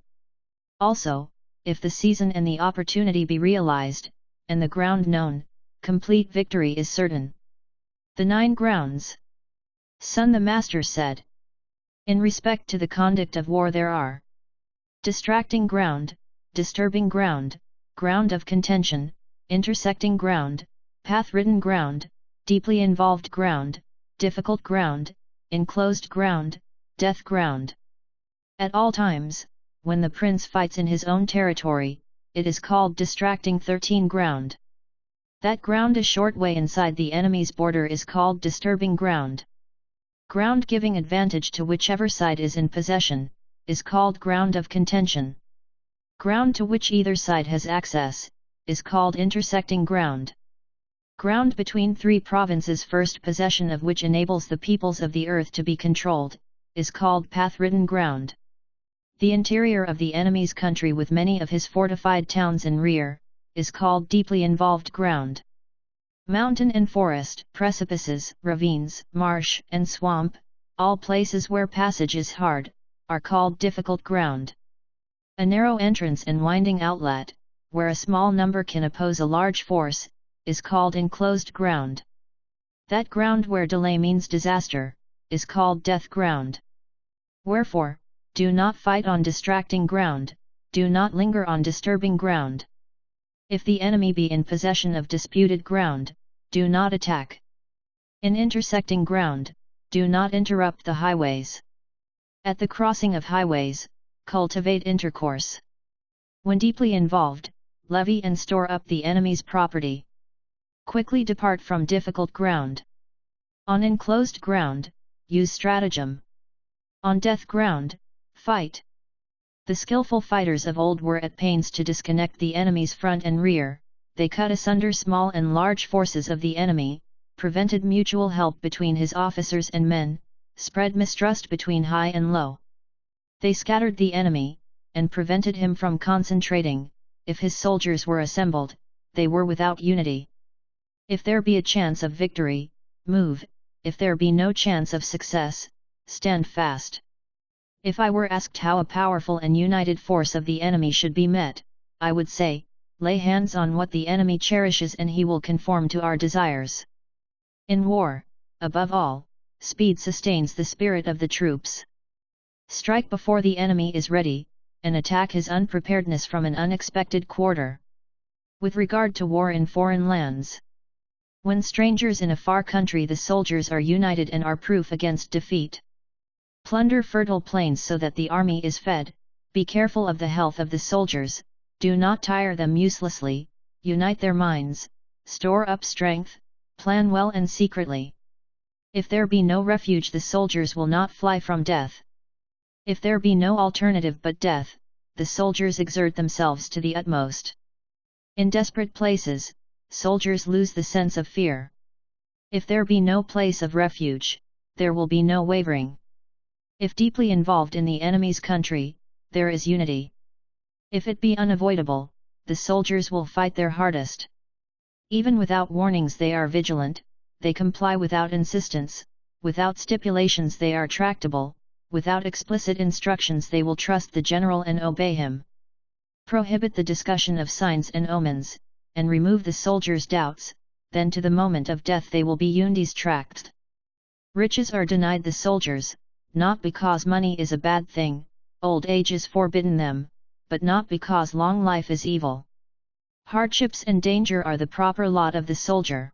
Also, if the season and the opportunity be realized, and the ground known, complete victory is certain. The 9 grounds. Sun the Master said. In respect to the conduct of war there are distracting ground, disturbing ground, ground of contention, intersecting ground, path-ridden ground, deeply involved ground, difficult ground, enclosed ground, death ground. At all times, when the prince fights in his own territory, it is called distracting 13 ground. That ground a short way inside the enemy's border is called disturbing ground. Ground giving advantage to whichever side is in possession, is called ground of contention. Ground to which either side has access, is called intersecting ground. Ground between three provinces, first possession of which enables the peoples of the earth to be controlled, is called path-ridden ground. The interior of the enemy's country with many of his fortified towns in rear, is called deeply involved ground. Mountain and forest, precipices, ravines, marsh and swamp, all places where passage is hard, are called difficult ground. A narrow entrance and winding outlet, where a small number can oppose a large force, is called enclosed ground. That ground where delay means disaster, is called death ground. Wherefore, do not fight on distracting ground, do not linger on disturbing ground. If the enemy be in possession of disputed ground, do not attack. In intersecting ground, do not interrupt the highways. At the crossing of highways, cultivate intercourse. When deeply involved, levy and store up the enemy's property. Quickly depart from difficult ground. On enclosed ground, use stratagem. On death ground, fight. The skillful fighters of old were at pains to disconnect the enemy's front and rear. They cut asunder small and large forces of the enemy, prevented mutual help between his officers and men, spread mistrust between high and low. They scattered the enemy, and prevented him from concentrating. If his soldiers were assembled, they were without unity. If there be a chance of victory, move; if there be no chance of success, stand fast. If I were asked how a powerful and united force of the enemy should be met, I would say, lay hands on what the enemy cherishes and he will conform to our desires. In war, above all, speed sustains the spirit of the troops. Strike before the enemy is ready, and attack his unpreparedness from an unexpected quarter. With regard to war in foreign lands, when strangers in a far country, the soldiers are united and are proof against defeat. Plunder fertile plains so that the army is fed, be careful of the health of the soldiers, do not tire them uselessly, unite their minds, store up strength, plan well and secretly. If there be no refuge, the soldiers will not fly from death. If there be no alternative but death, the soldiers exert themselves to the utmost. In desperate places, soldiers lose the sense of fear. If there be no place of refuge, there will be no wavering. If deeply involved in the enemy's country, there is unity. If it be unavoidable, the soldiers will fight their hardest. Even without warnings they are vigilant, they comply without insistence, without stipulations they are tractable, without explicit instructions they will trust the general and obey him. Prohibit the discussion of signs and omens, and remove the soldiers' doubts, then to the moment of death they will be undistracted. Riches are denied the soldiers, not because money is a bad thing, old age is forbidden them, but not because long life is evil. Hardships and danger are the proper lot of the soldier.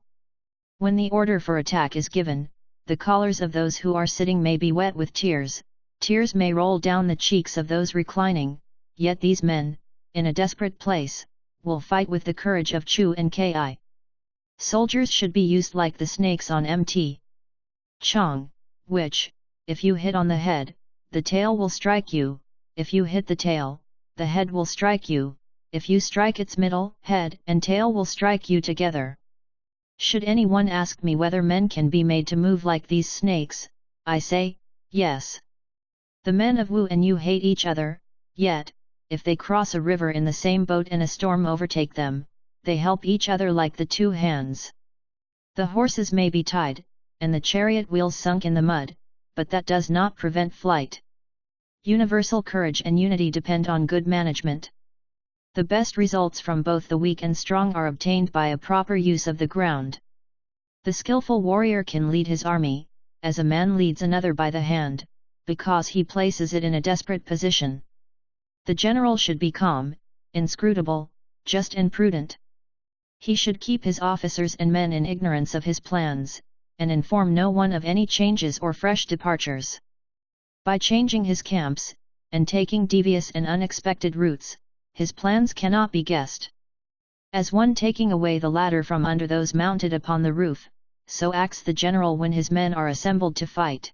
When the order for attack is given, the collars of those who are sitting may be wet with tears, tears may roll down the cheeks of those reclining, yet these men, in a desperate place, will fight with the courage of Chu and Ki. Soldiers should be used like the snakes on Mt. Chang, which, if you hit on the head, the tail will strike you; if you hit the tail, the head will strike you; if you strike its middle, head and tail will strike you together. Should anyone ask me whether men can be made to move like these snakes, I say, yes. The men of Wu and Yu hate each other, yet, if they cross a river in the same boat and a storm overtake them, they help each other like the two hands. The horses may be tied, and the chariot wheels sunk in the mud, but that does not prevent flight. Universal courage and unity depend on good management. The best results from both the weak and strong are obtained by a proper use of the ground. The skillful warrior can lead his army, as a man leads another by the hand, because he places it in a desperate position. The general should be calm, inscrutable, just and prudent. He should keep his officers and men in ignorance of his plans, and inform no one of any changes or fresh departures. By changing his camps, and taking devious and unexpected routes, his plans cannot be guessed. As one taking away the ladder from under those mounted upon the roof, so acts the general when his men are assembled to fight.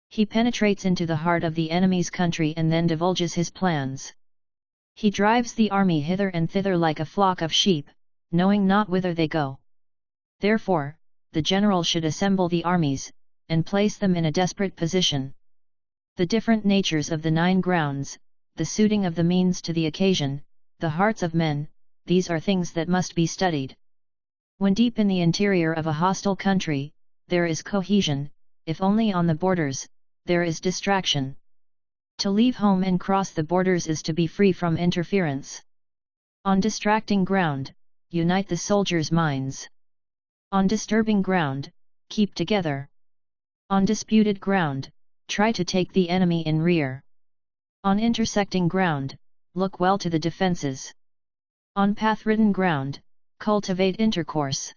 He penetrates into the heart of the enemy's country and then divulges his plans. He drives the army hither and thither like a flock of sheep, knowing not whither they go. Therefore, the general should assemble the armies, and place them in a desperate position. The different natures of the 9 grounds, the suiting of the means to the occasion, the hearts of men, these are things that must be studied. When deep in the interior of a hostile country, there is cohesion, if only on the borders, there is distraction. To leave home and cross the borders is to be free from interference. On distracting ground, unite the soldiers' minds. On disturbing ground, keep together. On disputed ground, try to take the enemy in rear. On intersecting ground, look well to the defenses. On path-ridden ground, cultivate intercourse.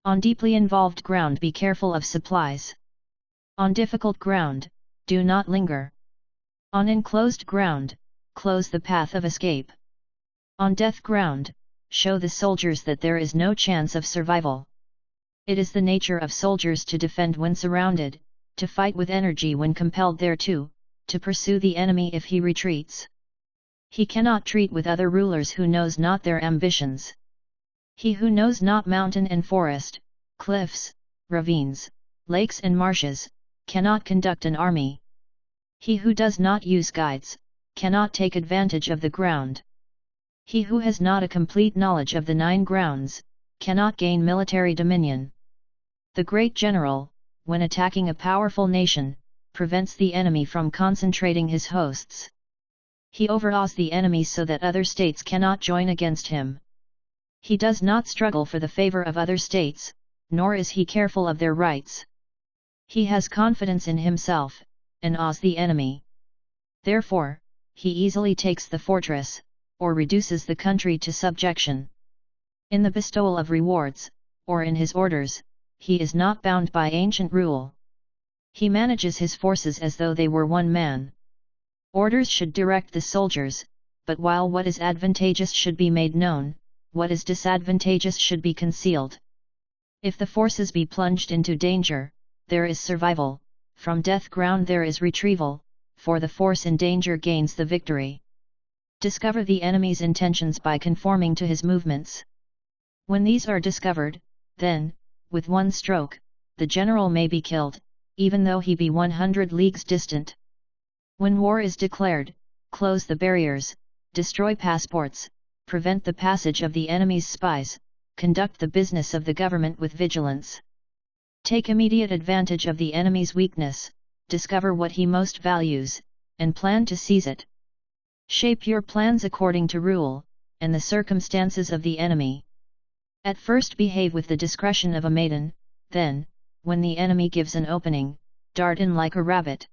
On deeply involved ground, be careful of supplies. On difficult ground, do not linger. On enclosed ground, close the path of escape. On death ground, show the soldiers that there is no chance of survival. It is the nature of soldiers to defend when surrounded, to fight with energy when compelled thereto, to pursue the enemy if he retreats. He cannot treat with other rulers who knows not their ambitions. He who knows not mountain and forest, cliffs, ravines, lakes and marshes, cannot conduct an army. He who does not use guides, cannot take advantage of the ground. He who has not a complete knowledge of the 9 grounds, cannot gain military dominion. The great general, when attacking a powerful nation, prevents the enemy from concentrating his hosts. He overawes the enemy so that other states cannot join against him. He does not struggle for the favor of other states, nor is he careful of their rights. He has confidence in himself, and awes the enemy. Therefore, he easily takes the fortress, or reduces the country to subjection. In the bestowal of rewards, or in his orders, he is not bound by ancient rule. He manages his forces as though they were one man. Orders should direct the soldiers, but while what is advantageous should be made known, what is disadvantageous should be concealed. If the forces be plunged into danger, there is survival, from death ground there is retrieval, for the force in danger gains the victory. Discover the enemy's intentions by conforming to his movements. When these are discovered, then, with one stroke, the general may be killed, even though he be 100 leagues distant. When war is declared, close the barriers, destroy passports, prevent the passage of the enemy's spies, conduct the business of the government with vigilance. Take immediate advantage of the enemy's weakness, discover what he most values, and plan to seize it. Shape your plans according to rule, and the circumstances of the enemy. At first behave with the discretion of a maiden, then, when the enemy gives an opening, dart in like a rabbit.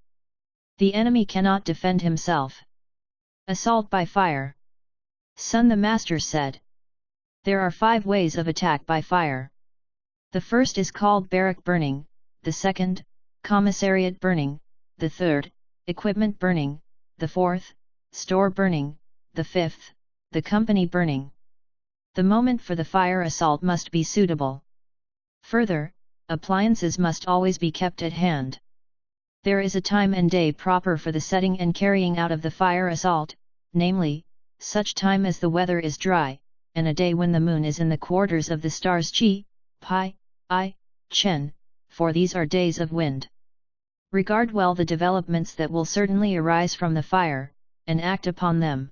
The enemy cannot defend himself. Assault by fire. Sun the Master said. There are 5 ways of attack by fire. The first is called barrack burning, the second, commissariat burning, the third, equipment burning, the fourth, store burning, the fifth, the company burning. The moment for the fire assault must be suitable. Further, appliances must always be kept at hand. There is a time and day proper for the setting and carrying out of the fire assault, namely, such time as the weather is dry, and a day when the moon is in the quarters of the stars Chi, Pi, I, Chen, for these are days of wind. Regard well the developments that will certainly arise from the fire, and act upon them.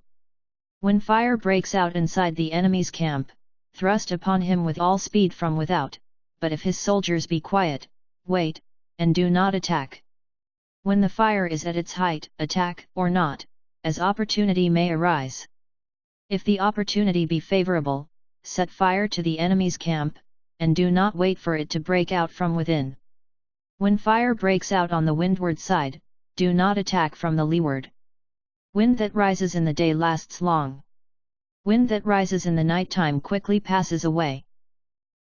When fire breaks out inside the enemy's camp, thrust upon him with all speed from without, but if his soldiers be quiet, wait, and do not attack. When the fire is at its height, attack or not, as opportunity may arise. If the opportunity be favorable, set fire to the enemy's camp, and do not wait for it to break out from within. When fire breaks out on the windward side, do not attack from the leeward. Wind that rises in the day lasts long. Wind that rises in the night time quickly passes away.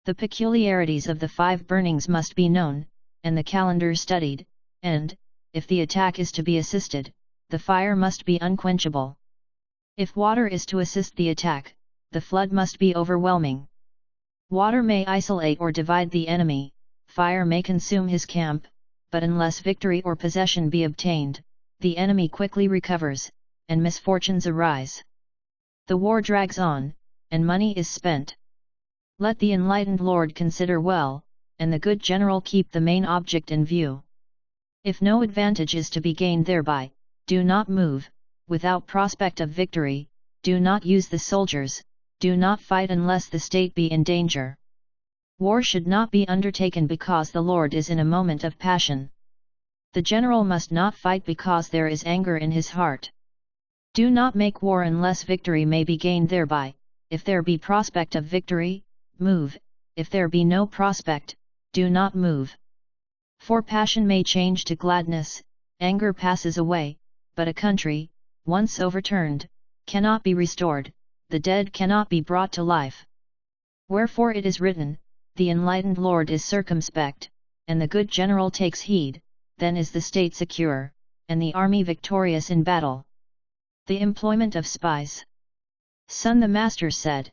The peculiarities of the 5 burnings must be known, and the calendar studied, and, if the attack is to be assisted, the fire must be unquenchable. If water is to assist the attack, the flood must be overwhelming. Water may isolate or divide the enemy, fire may consume his camp, but unless victory or possession be obtained, the enemy quickly recovers, and misfortunes arise. The war drags on, and money is spent. Let the enlightened Lord consider well, and the good general keep the main object in view. If no advantage is to be gained thereby, do not move, without prospect of victory, do not use the soldiers, do not fight unless the state be in danger. War should not be undertaken because the Lord is in a moment of passion. The general must not fight because there is anger in his heart. Do not make war unless victory may be gained thereby. If there be prospect of victory, move, if there be no prospect, do not move. For passion may change to gladness, anger passes away, but a country, once overturned, cannot be restored, the dead cannot be brought to life. Wherefore it is written, the enlightened Lord is circumspect, and the good general takes heed, then is the state secure, and the army victorious in battle. The employment of spies. Sun the Master said,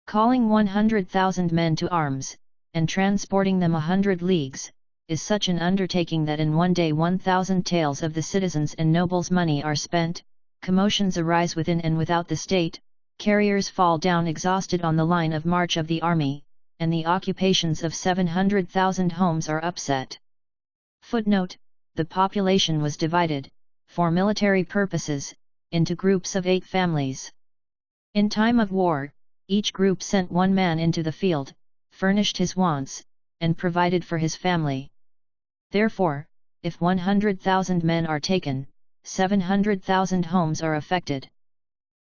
calling 100,000 men to arms, and transporting them 100 leagues, is such an undertaking that in one day 1,000 taels of the citizens' and nobles' money are spent, commotions arise within and without the state, carriers fall down exhausted on the line of march of the army, and the occupations of 700,000 homes are upset. Footnote: the population was divided, for military purposes, into groups of 8 families. In time of war, each group sent one man into the field, furnished his wants, and provided for his family. Therefore, if 100,000 men are taken, 700,000 homes are affected.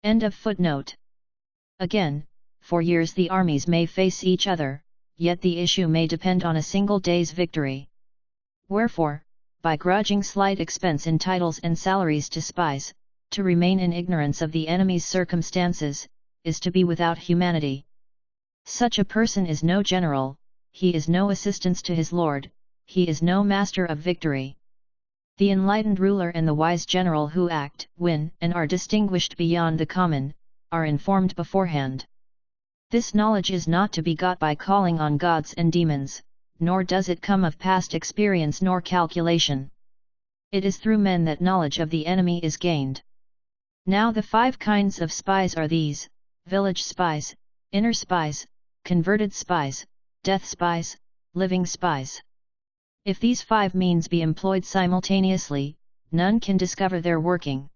End of footnote. Again, for years the armies may face each other, yet the issue may depend on a single day's victory. Wherefore, by grudging slight expense in titles and salaries to spies, to remain in ignorance of the enemy's circumstances, is to be without humanity. Such a person is no general, he is no assistance to his lord, he is no master of victory. The enlightened ruler and the wise general who act, win, and are distinguished beyond the common, are informed beforehand. This knowledge is not to be got by calling on gods and demons, nor does it come of past experience nor calculation. It is through men that knowledge of the enemy is gained. Now the 5 kinds of spies are these: village spies, inner spies, converted spies, death spies, living spies. If these 5 means be employed simultaneously, none can discover their working.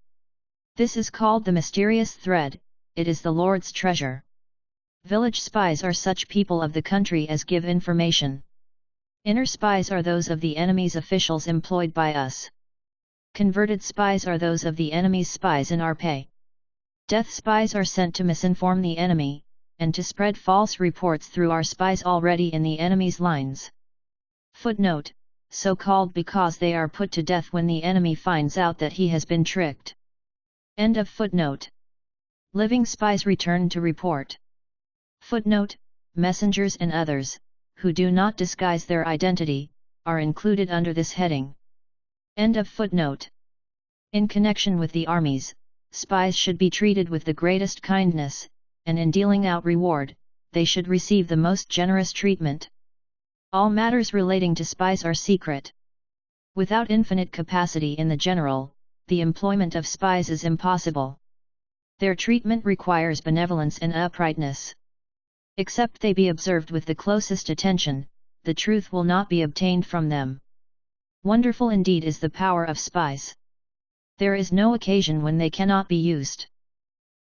This is called the mysterious thread, it is the Lord's treasure. Village spies are such people of the country as give information. Inner spies are those of the enemy's officials employed by us. Converted spies are those of the enemy's spies in our pay. Death spies are sent to misinform the enemy, and to spread false reports through our spies already in the enemy's lines. Footnote: so called because they are put to death when the enemy finds out that he has been tricked. End of footnote. Living spies return to report. Footnote: messengers and others, who do not disguise their identity, are included under this heading. End of footnote. In connection with the armies, spies should be treated with the greatest kindness, and in dealing out reward, they should receive the most generous treatment. All matters relating to spies are secret. Without infinite capacity in the general, the employment of spies is impossible. Their treatment requires benevolence and uprightness. Except they be observed with the closest attention, the truth will not be obtained from them. Wonderful indeed is the power of spies. There is no occasion when they cannot be used.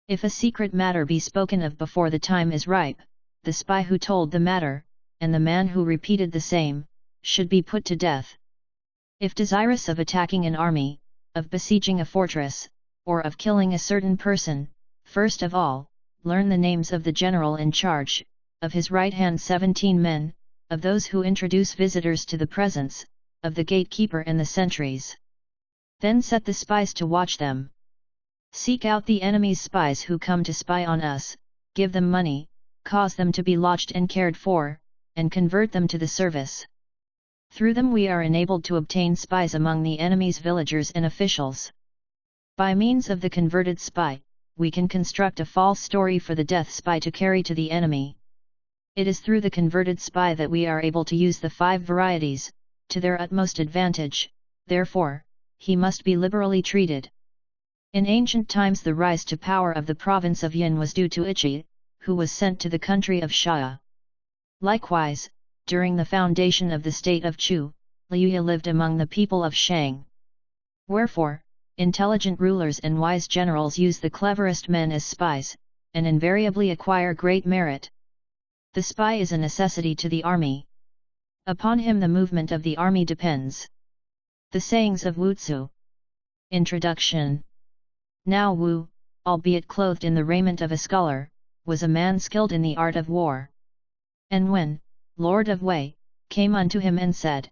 If a secret matter be spoken of before the time is ripe, the spy who told the matter, and the man who repeated the same, should be put to death. If desirous of attacking an army, of besieging a fortress, or of killing a certain person, first of all, learn the names of the general in charge, of his right hand 17 men, of those who introduce visitors to the presence, of the gatekeeper and the sentries. Then set the spies to watch them. Seek out the enemy's spies who come to spy on us, give them money, cause them to be lodged and cared for, and convert them to the service. Through them we are enabled to obtain spies among the enemy's villagers and officials. By means of the converted spy, we can construct a false story for the death spy to carry to the enemy. It is through the converted spy that we are able to use the 5 varieties, to their utmost advantage, therefore, he must be liberally treated. In ancient times the rise to power of the province of Yin was due to Ichi, who was sent to the country of Xia. Likewise, during the foundation of the state of Chu, Liuya lived among the people of Shang. Wherefore, intelligent rulers and wise generals use the cleverest men as spies, and invariably acquire great merit. The spy is a necessity to the army. Upon him the movement of the army depends. The sayings of Wu Tzu. Introduction. Now Wu, albeit clothed in the raiment of a scholar, was a man skilled in the art of war. And when, Lord of Wei, came unto him and said,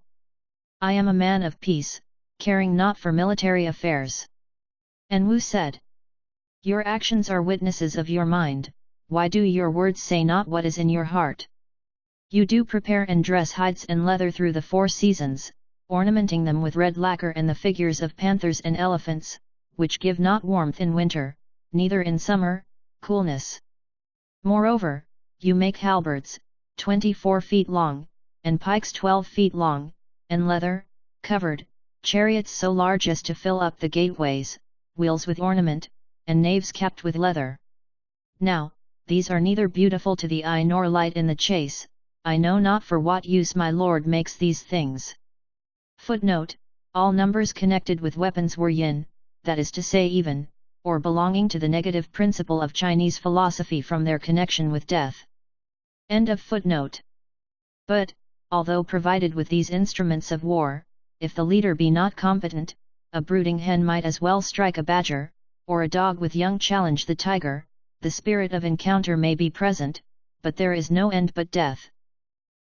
I am a man of peace, caring not for military affairs. And Wu said, Your actions are witnesses of your mind, why do your words say not what is in your heart? You do prepare and dress hides and leather through the 4 seasons, ornamenting them with red lacquer and the figures of panthers and elephants, which give not warmth in winter, neither in summer, coolness. Moreover, you make halberds, 24 feet long, and pikes 12 feet long, and leather, covered, chariots so large as to fill up the gateways, wheels with ornament, and naves capped with leather. Now, these are neither beautiful to the eye nor light in the chase, I know not for what use my lord makes these things. Footnote: all numbers connected with weapons were yin, that is to say even, or belonging to the negative principle of Chinese philosophy from their connection with death. End of footnote. But, although provided with these instruments of war, if the leader be not competent, a brooding hen might as well strike a badger, or a dog with young challenge the tiger. The spirit of encounter may be present, but there is no end but death.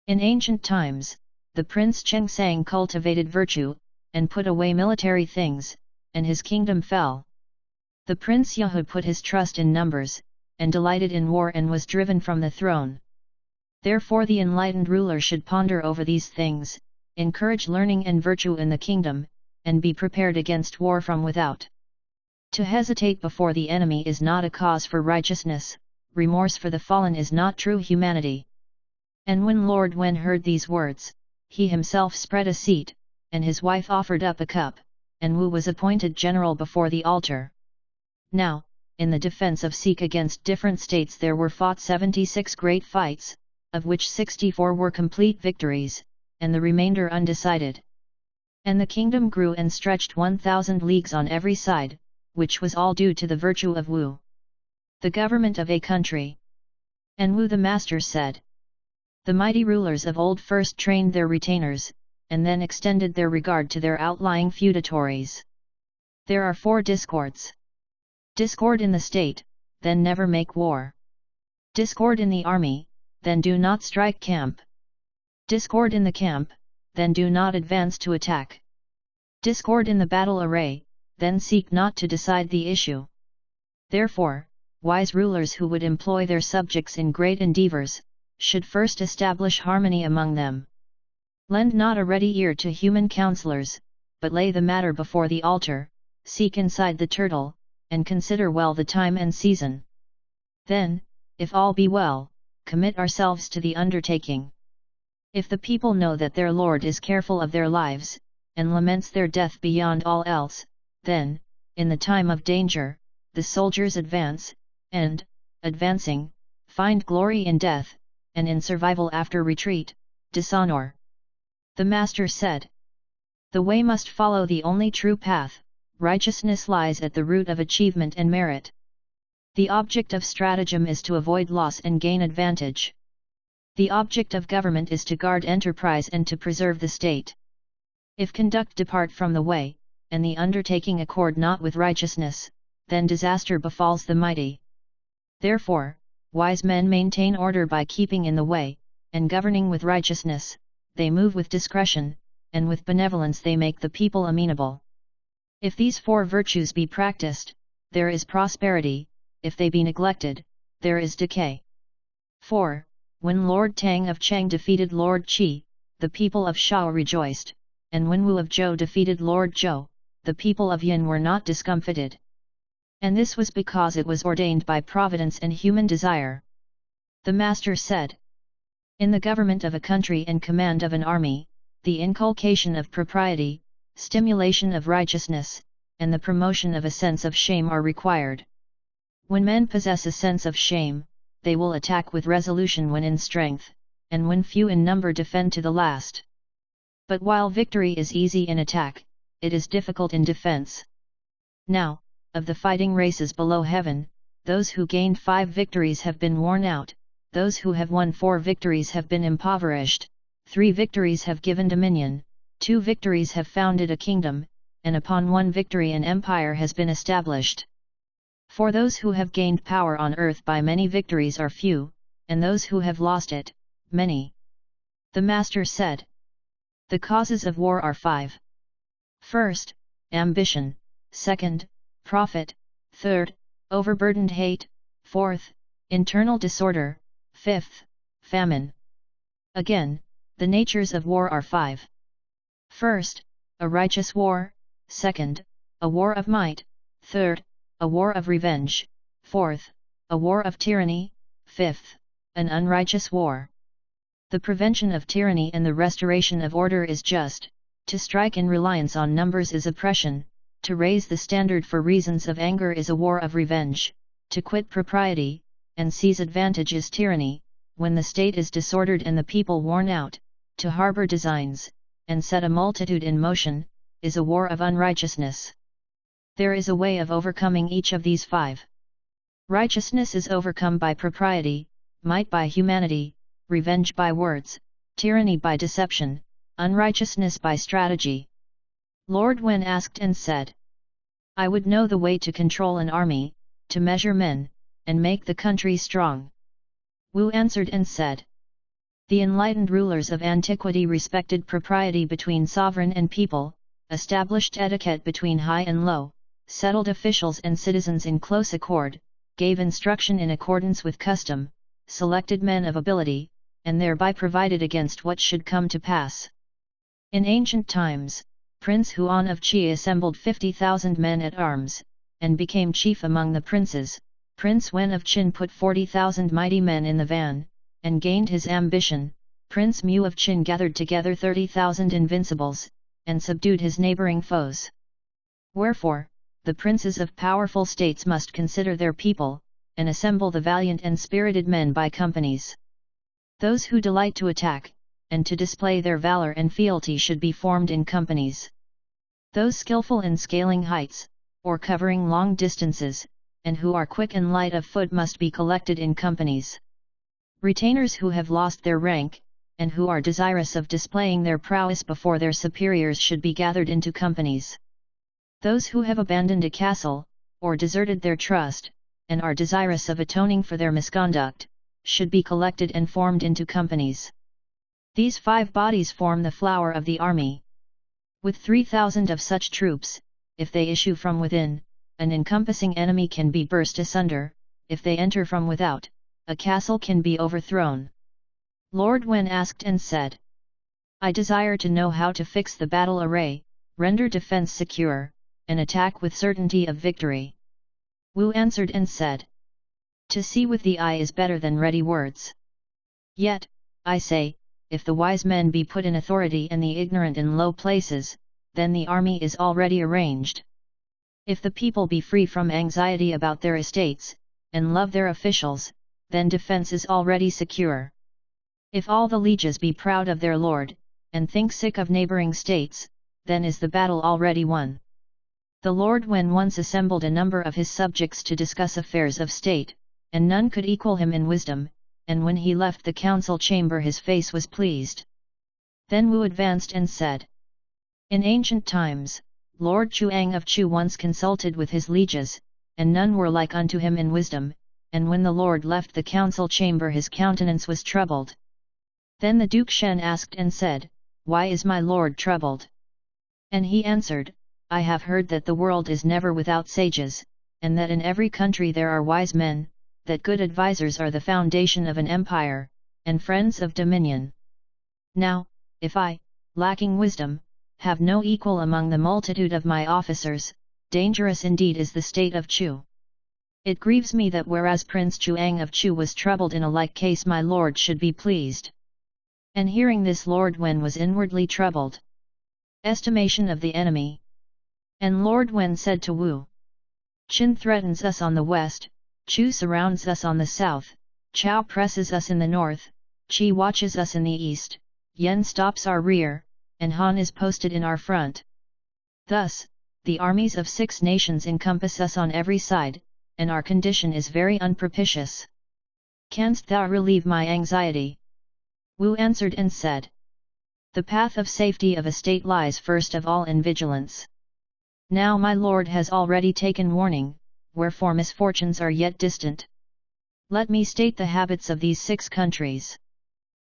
In ancient times, the Prince Chengsang cultivated virtue, and put away military things, and his kingdom fell. The Prince Yahud put his trust in numbers, and delighted in war and was driven from the throne. Therefore the enlightened ruler should ponder over these things, encourage learning and virtue in the kingdom, and be prepared against war from without. To hesitate before the enemy is not a cause for righteousness, remorse for the fallen is not true humanity. And when Lord Wen heard these words, he himself spread a seat, and his wife offered up a cup, and Wu was appointed general before the altar. Now, in the defense of Sikh against different states there were fought 76 great fights, of which 64 were complete victories, and the remainder undecided. And the kingdom grew and stretched 1,000 leagues on every side, which was all due to the virtue of Wu. The government of a country. And Wu the master said, the mighty rulers of old first trained their retainers, and then extended their regard to their outlying feudatories. There are 4 discords. Discord in the state, then never make war. Discord in the army, then do not strike camp. Discord in the camp, then do not advance to attack. Discord in the battle array, then seek not to decide the issue. Therefore, wise rulers who would employ their subjects in great endeavours, should first establish harmony among them. Lend not a ready ear to human counsellors, but lay the matter before the altar, seek inside the turtle, and consider well the time and season. Then, if all be well, commit ourselves to the undertaking. If the people know that their Lord is careful of their lives, and laments their death beyond all else, then, in the time of danger, the soldiers advance, and, advancing, find glory in death, and in survival after retreat, dishonor. The Master said, the way must follow the only true path, righteousness lies at the root of achievement and merit. The object of stratagem is to avoid loss and gain advantage. The object of government is to guard enterprise and to preserve the state. If conduct depart from the way, and the undertaking accord not with righteousness, then disaster befalls the mighty. Therefore, wise men maintain order by keeping in the way, and governing with righteousness, they move with discretion, and with benevolence they make the people amenable. If these four virtues be practiced, there is prosperity; if they be neglected, there is decay. 4. When Lord Tang of Chang defeated Lord Qi, the people of Shao rejoiced, and when Wu of Zhou defeated Lord Zhou, the people of Yin were not discomfited. And this was because it was ordained by providence and human desire. The Master said, in the government of a country and command of an army, the inculcation of propriety, stimulation of righteousness, and the promotion of a sense of shame are required. When men possess a sense of shame, they will attack with resolution when in strength, and when few in number defend to the last. But while victory is easy in attack, it is difficult in defense. Now, of the fighting races below heaven, those who gained 5 victories have been worn out, those who have won 4 victories have been impoverished, 3 victories have given dominion, 2 victories have founded a kingdom, and upon 1 victory an empire has been established. For those who have gained power on earth by many victories are few, and those who have lost it, many. The Master said, the causes of war are 5. First, ambition; second, profit; third, overburdened hate; fourth, internal disorder; fifth, famine. Again, the natures of war are 5. First, a righteous war; second, a war of might; third, a war of revenge; fourth, a war of tyranny; fifth, an unrighteous war. The prevention of tyranny and the restoration of order is just; to strike in reliance on numbers is oppression; to raise the standard for reasons of anger is a war of revenge; to quit propriety, and seize advantage is tyranny; when the state is disordered and the people worn out, to harbor designs, and set a multitude in motion, is a war of unrighteousness. There is a way of overcoming each of these 5. Righteousness is overcome by propriety, might by humanity, revenge by words, tyranny by deception, unrighteousness by strategy. Lord Wen asked and said, I would know the way to control an army, to measure men, and make the country strong. Wu answered and said, the enlightened rulers of antiquity respected propriety between sovereign and people, established etiquette between high and low, settled officials and citizens in close accord, gave instruction in accordance with custom, selected men of ability, and thereby provided against what should come to pass. In ancient times, Prince Huan of Qi assembled 50,000 men at arms, and became chief among the princes. Prince Wen of Qin put 40,000 mighty men in the van, and gained his ambition. Prince Mu of Qin gathered together 30,000 invincibles, and subdued his neighbouring foes. Wherefore, the princes of powerful states must consider their people, and assemble the valiant and spirited men by companies. Those who delight to attack, and to display their valour and fealty should be formed in companies. Those skillful in scaling heights, or covering long distances, and who are quick and light of foot must be collected in companies. Retainers who have lost their rank, and who are desirous of displaying their prowess before their superiors should be gathered into companies. Those who have abandoned a castle, or deserted their trust, and are desirous of atoning for their misconduct, should be collected and formed into companies. These 5 bodies form the flower of the army. With 3,000 of such troops, if they issue from within, an encompassing enemy can be burst asunder; if they enter from without, a castle can be overthrown. Lord Wen asked and said, I desire to know how to fix the battle array, render defense secure, and attack with certainty of victory. Wu answered and said, to see with the eye is better than ready words. Yet, I say, if the wise men be put in authority and the ignorant in low places, then the army is already arranged. If the people be free from anxiety about their estates, and love their officials, then defense is already secure. If all the lieges be proud of their lord, and think sick of neighbouring states, then is the battle already won. The Lord Wen once assembled a number of his subjects to discuss affairs of state, and none could equal him in wisdom, and when he left the council chamber his face was pleased. Then Wu advanced and said, in ancient times, Lord Chuang of Chu once consulted with his lieges, and none were like unto him in wisdom, and when the Lord left the council chamber his countenance was troubled. Then the Duke Shen asked and said, why is my lord troubled? And he answered, I have heard that the world is never without sages, and that in every country there are wise men, that good advisers are the foundation of an empire, and friends of dominion. Now, if I, lacking wisdom, have no equal among the multitude of my officers, dangerous indeed is the state of Chu. It grieves me that whereas Prince Chuang of Chu was troubled in a like case, my lord should be pleased. And hearing this, Lord Wen was inwardly troubled. Estimation of the enemy. And Lord Wen said to Wu, Qin threatens us on the west, Chu surrounds us on the south, Chao presses us in the north, Qi watches us in the east, Yen stops our rear, and Han is posted in our front. Thus, the armies of 6 nations encompass us on every side, and our condition is very unpropitious. Canst thou relieve my anxiety? Wu answered and said, The path of safety of a state lies first of all in vigilance. Now my lord has already taken warning, wherefore misfortunes are yet distant. Let me state the habits of these 6 countries.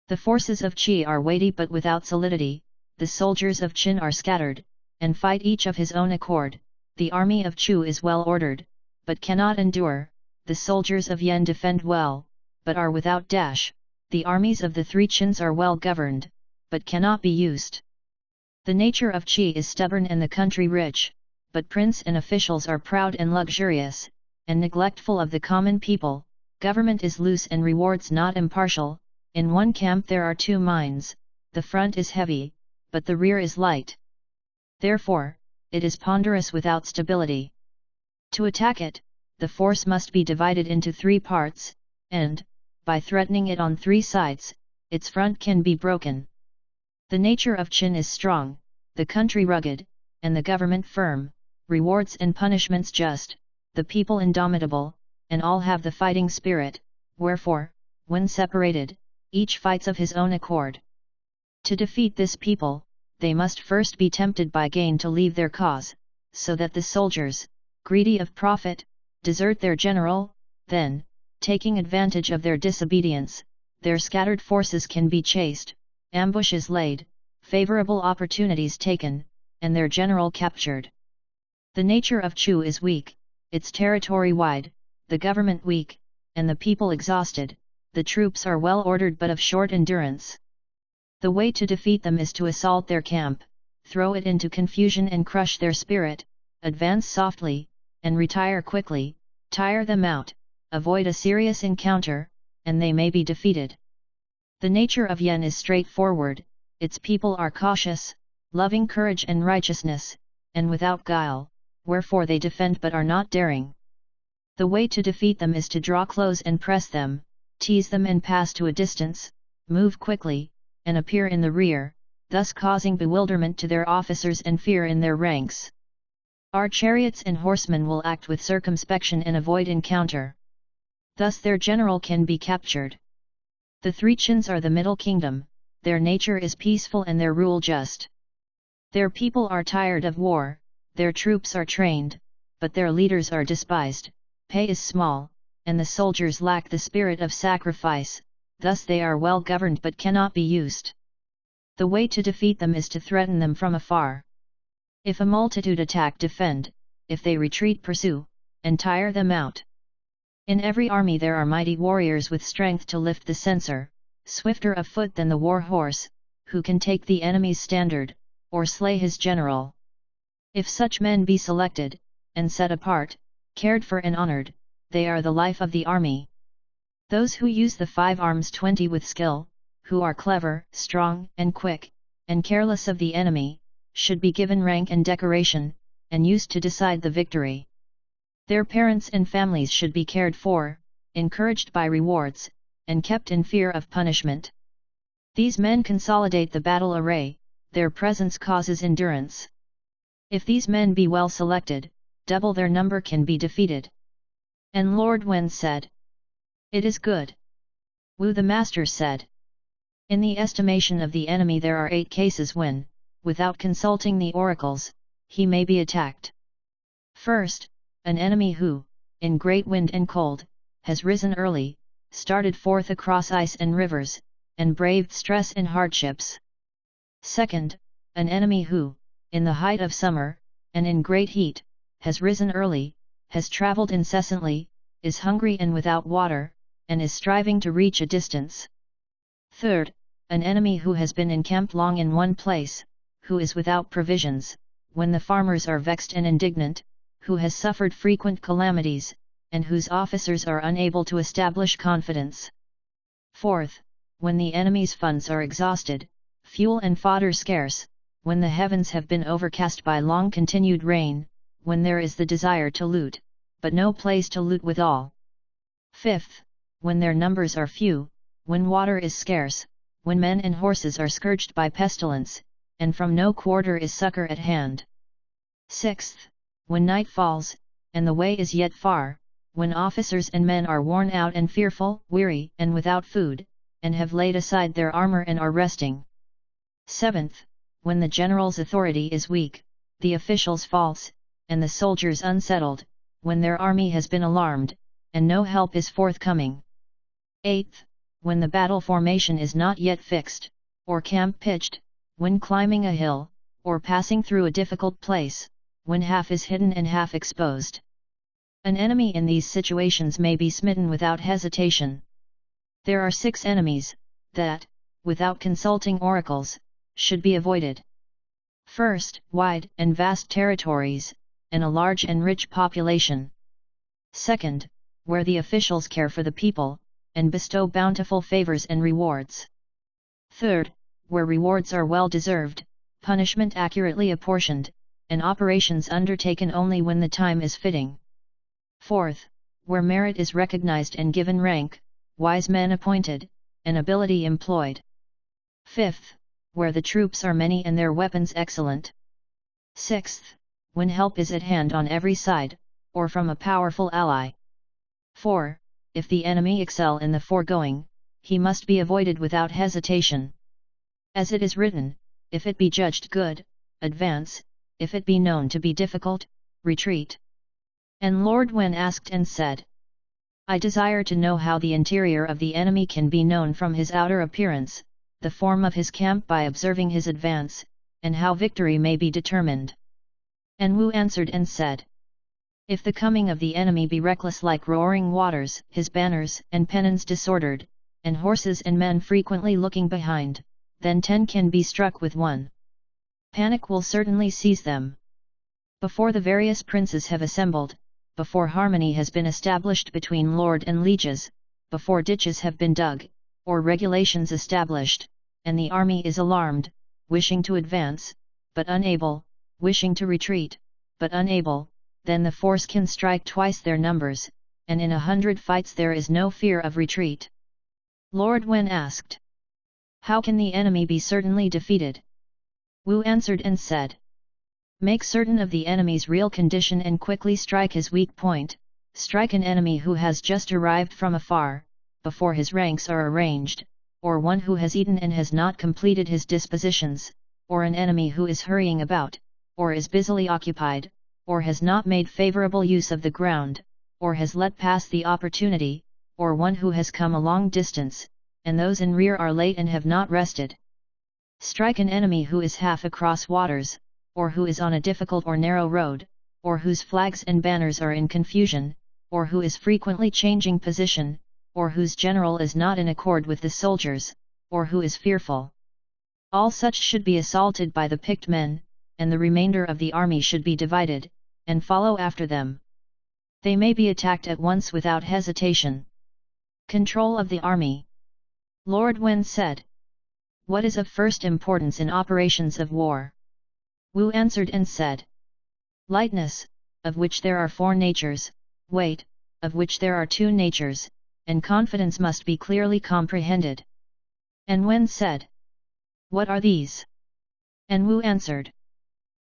The forces of Qi are weighty but without solidity, the soldiers of Qin are scattered, and fight each of his own accord, the army of Chu is well ordered, but cannot endure, the soldiers of Yen defend well, but are without dash, the armies of the 3 Qins are well governed, but cannot be used. The nature of Qi is stubborn and the country rich, but prince and officials are proud and luxurious, and neglectful of the common people, government is loose and rewards not impartial, in one camp there are 2 minds, the front is heavy, but the rear is light. Therefore, it is ponderous without stability. To attack it, the force must be divided into 3 parts, and, by threatening it on 3 sides, its front can be broken. The nature of Qin is strong, the country rugged, and the government firm, rewards and punishments just, the people indomitable, and all have the fighting spirit, wherefore, when separated, each fights of his own accord. To defeat this people, they must first be tempted by gain to leave their cause, so that the soldiers, greedy of profit, desert their general, then, taking advantage of their disobedience, their scattered forces can be chased, ambushes laid, favorable opportunities taken, and their general captured. The nature of Chu is weak, its territory wide, the government weak, and the people exhausted, the troops are well ordered but of short endurance. The way to defeat them is to assault their camp, throw it into confusion and crush their spirit, advance softly, and retire quickly, tire them out, avoid a serious encounter, and they may be defeated. The nature of Yen is straightforward, its people are cautious, loving courage and righteousness, and without guile, wherefore they defend but are not daring. The way to defeat them is to draw close and press them, tease them and pass to a distance, move quickly, and appear in the rear, thus causing bewilderment to their officers and fear in their ranks. Our chariots and horsemen will act with circumspection and avoid encounter. Thus their general can be captured. The 3 Qins are the middle kingdom, their nature is peaceful and their rule just. Their people are tired of war, their troops are trained, but their leaders are despised, pay is small, and the soldiers lack the spirit of sacrifice, thus they are well governed but cannot be used. The way to defeat them is to threaten them from afar. If a multitude attack, defend, if they retreat, pursue, and tire them out. In every army there are mighty warriors with strength to lift the censer, swifter of foot than the war horse, who can take the enemy's standard, or slay his general. If such men be selected, and set apart, cared for and honored, they are the life of the army. Those who use the 5 arms 20 with skill, who are clever, strong, and quick, and careless of the enemy, should be given rank and decoration, and used to decide the victory. Their parents and families should be cared for, encouraged by rewards, and kept in fear of punishment. These men consolidate the battle array, their presence causes endurance. If these men be well selected, double their number can be defeated. And Lord Wen said, It is good. Wu the master said, In the estimation of the enemy there are 8 cases when, without consulting the oracles, he may be attacked. First, an enemy who, in great wind and cold, has risen early, started forth across ice and rivers, and braved stress and hardships. Second, an enemy who, in the height of summer, and in great heat, has risen early, has travelled incessantly, is hungry and without water, and is striving to reach a distance. Third, an enemy who has been encamped long in one place, who is without provisions, when the farmers are vexed and indignant, who has suffered frequent calamities, and whose officers are unable to establish confidence. Fourth, when the enemy's funds are exhausted, fuel and fodder scarce, when the heavens have been overcast by long-continued rain, when there is the desire to loot, but no place to loot withal. Fifth, when their numbers are few, when water is scarce, when men and horses are scourged by pestilence, and from no quarter is succor at hand. Sixth, when night falls, and the way is yet far, when officers and men are worn out and fearful, weary and without food, and have laid aside their armor and are resting. Seventh, when the general's authority is weak, the officials false, and the soldiers unsettled, when their army has been alarmed, and no help is forthcoming. Eighth, when the battle formation is not yet fixed, or camp pitched, when climbing a hill, or passing through a difficult place, when half is hidden and half exposed. An enemy in these situations may be smitten without hesitation. There are 6 enemies, that, without consulting oracles, should be avoided. First, wide and vast territories, and a large and rich population. Second, where the officials care for the people, and bestow bountiful favors and rewards. Third, where rewards are well deserved, punishment accurately apportioned, and operations undertaken only when the time is fitting. Fourth, where merit is recognized and given rank, wise men appointed, and ability employed. Fifth, where the troops are many and their weapons excellent. Sixth, when help is at hand on every side, or from a powerful ally. 4. If the enemy excel in the foregoing, he must be avoided without hesitation. As it is written, if it be judged good, advance, if it be known to be difficult, retreat. And Lord Wen asked and said, I desire to know how the interior of the enemy can be known from his outer appearance, the form of his camp by observing his advance, and how victory may be determined. And Wu answered and said, if the coming of the enemy be reckless like roaring waters, his banners and pennons disordered, and horses and men frequently looking behind, then 10 can be struck with 1. Panic will certainly seize them. Before the various princes have assembled, before harmony has been established between lord and lieges, before ditches have been dug, or regulations established, and the army is alarmed, wishing to advance, but unable, wishing to retreat, but unable, then the force can strike twice their numbers, and in 100 fights there is no fear of retreat. Lord Wen asked, how can the enemy be certainly defeated? Wu answered and said, make certain of the enemy's real condition and quickly strike his weak point, strike an enemy who has just arrived from afar, before his ranks are arranged, or one who has eaten and has not completed his dispositions, or an enemy who is hurrying about, or is busily occupied, or has not made favorable use of the ground, or has let pass the opportunity, or one who has come a long distance, and those in rear are late and have not rested. Strike an enemy who is half across waters, or who is on a difficult or narrow road, or whose flags and banners are in confusion, or who is frequently changing position, or whose general is not in accord with the soldiers, or who is fearful. All such should be assaulted by the picked men, and the remainder of the army should be divided, and follow after them. They may be attacked at once without hesitation. Control of the army. Lord Wen said, what is of first importance in operations of war? Wu answered and said, lightness, of which there are 4 natures, weight, of which there are 2 natures, and confidence must be clearly comprehended. And Wen said, what are these? And Wu answered,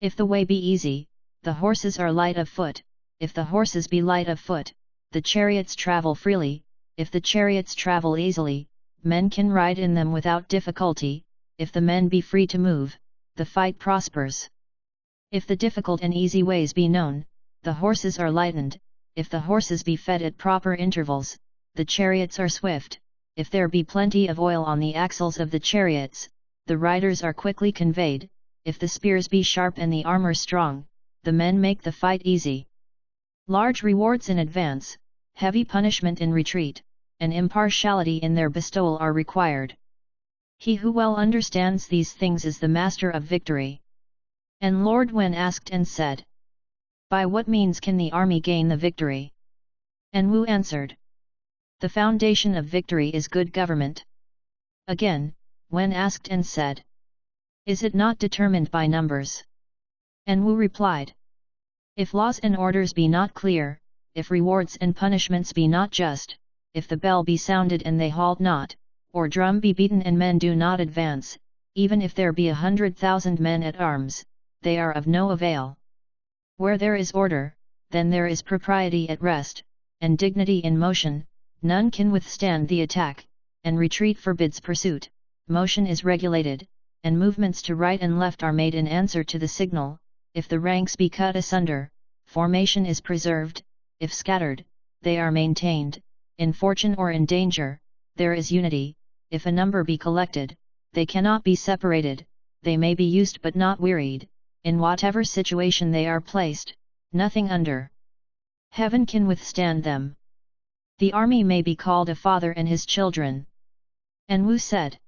if the way be easy, the horses are light of foot, if the horses be light of foot, the chariots travel freely, if the chariots travel easily, men can ride in them without difficulty, if the men be free to move, the fight prospers. If the difficult and easy ways be known, the horses are lightened, if the horses be fed at proper intervals, the chariots are swift, if there be plenty of oil on the axles of the chariots, the riders are quickly conveyed, if the spears be sharp and the armor strong, the men make the fight easy. Large rewards in advance, heavy punishment in retreat, and impartiality in their bestowal are required. He who well understands these things is the master of victory. And Lord Wen asked and said, by what means can the army gain the victory? And Wu answered, the foundation of victory is good government. Again, Wen asked and said, is it not determined by numbers? And Wu replied, if laws and orders be not clear, if rewards and punishments be not just, if the bell be sounded and they halt not, or drum be beaten and men do not advance, even if there be 100,000 men at arms, they are of no avail. Where there is order, then there is propriety at rest, and dignity in motion, none can withstand the attack, and retreat forbids pursuit, motion is regulated, and movements to right and left are made in answer to the signal, if the ranks be cut asunder, formation is preserved, if scattered, they are maintained, in fortune or in danger, there is unity, if a number be collected, they cannot be separated, they may be used but not wearied, in whatever situation they are placed, nothing under heaven can withstand them. The army may be called a father and his children. And Wu said,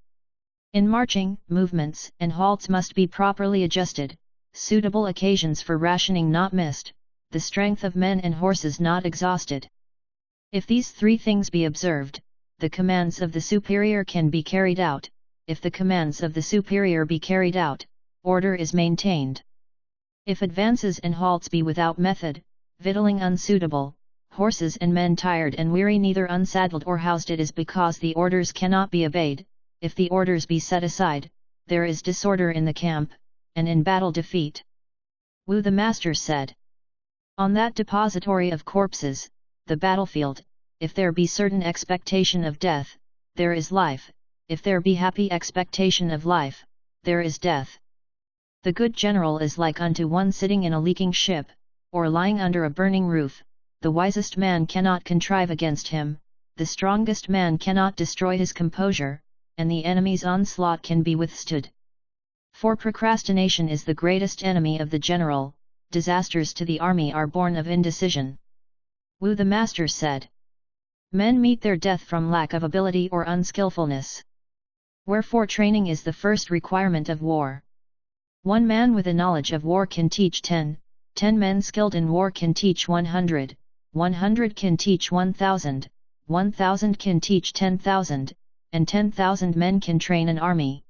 in marching, movements and halts must be properly adjusted, suitable occasions for rationing not missed, the strength of men and horses not exhausted. If these three things be observed, the commands of the superior can be carried out. If the commands of the superior be carried out, order is maintained. If advances and halts be without method, victualling unsuitable, horses and men tired and weary neither unsaddled or housed, it is because the orders cannot be obeyed. If the orders be set aside, there is disorder in the camp, and in battle defeat. Wu the Master said, on that depository of corpses, the battlefield, if there be certain expectation of death, there is life, if there be happy expectation of life, there is death. The good general is like unto one sitting in a leaking ship, or lying under a burning roof, the wisest man cannot contrive against him, the strongest man cannot destroy his composure, and the enemy's onslaught can be withstood. For procrastination is the greatest enemy of the general, disasters to the army are born of indecision. Wu the Master said, men meet their death from lack of ability or unskillfulness. Wherefore training is the first requirement of war. One man with a knowledge of war can teach 10 men skilled in war can teach 100, 100 can teach 1,000, 1,000 can teach 10,000, and 10,000 men can train an army.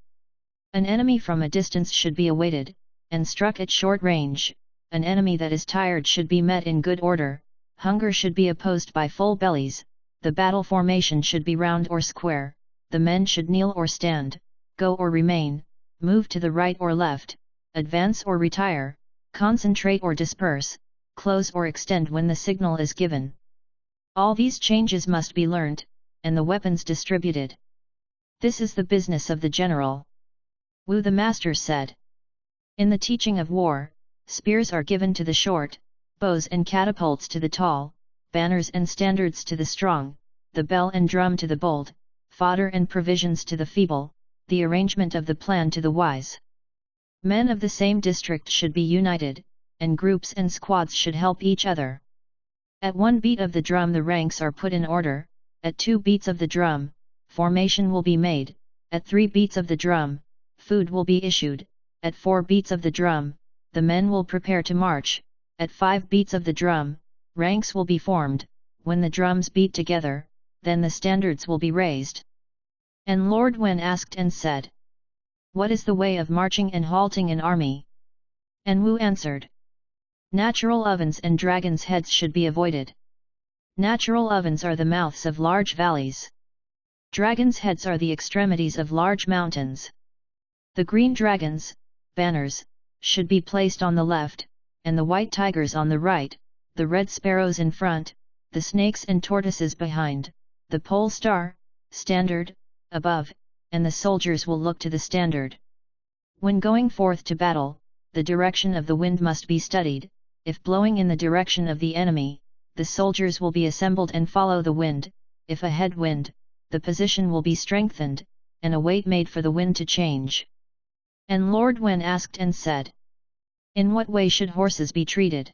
An enemy from a distance should be awaited, and struck at short range, an enemy that is tired should be met in good order, hunger should be opposed by full bellies, the battle formation should be round or square, the men should kneel or stand, go or remain, move to the right or left, advance or retire, concentrate or disperse, close or extend when the signal is given. All these changes must be learnt, and the weapons distributed. This is the business of the general. Wu the Master said, in the teaching of war, spears are given to the short, bows and catapults to the tall, banners and standards to the strong, the bell and drum to the bold, fodder and provisions to the feeble, the arrangement of the plan to the wise. Men of the same district should be united, and groups and squads should help each other. At one beat of the drum the ranks are put in order, at 2 beats of the drum, formation will be made, at 3 beats of the drum, food will be issued, at 4 beats of the drum, the men will prepare to march, at 5 beats of the drum, ranks will be formed, when the drums beat together, then the standards will be raised. And Lord Wen asked and said, what is the way of marching and halting an army? And Wu answered, natural ovens and dragons' heads should be avoided. Natural ovens are the mouths of large valleys. Dragons' heads are the extremities of large mountains. The green dragons, banners, should be placed on the left, and the white tigers on the right, the red sparrows in front, the snakes and tortoises behind, the pole star, standard, above, and the soldiers will look to the standard. When going forth to battle, the direction of the wind must be studied. If blowing in the direction of the enemy, the soldiers will be assembled and follow the wind. If a headwind, the position will be strengthened, and a wait made for the wind to change. And Lord Wen asked and said, In what way should horses be treated?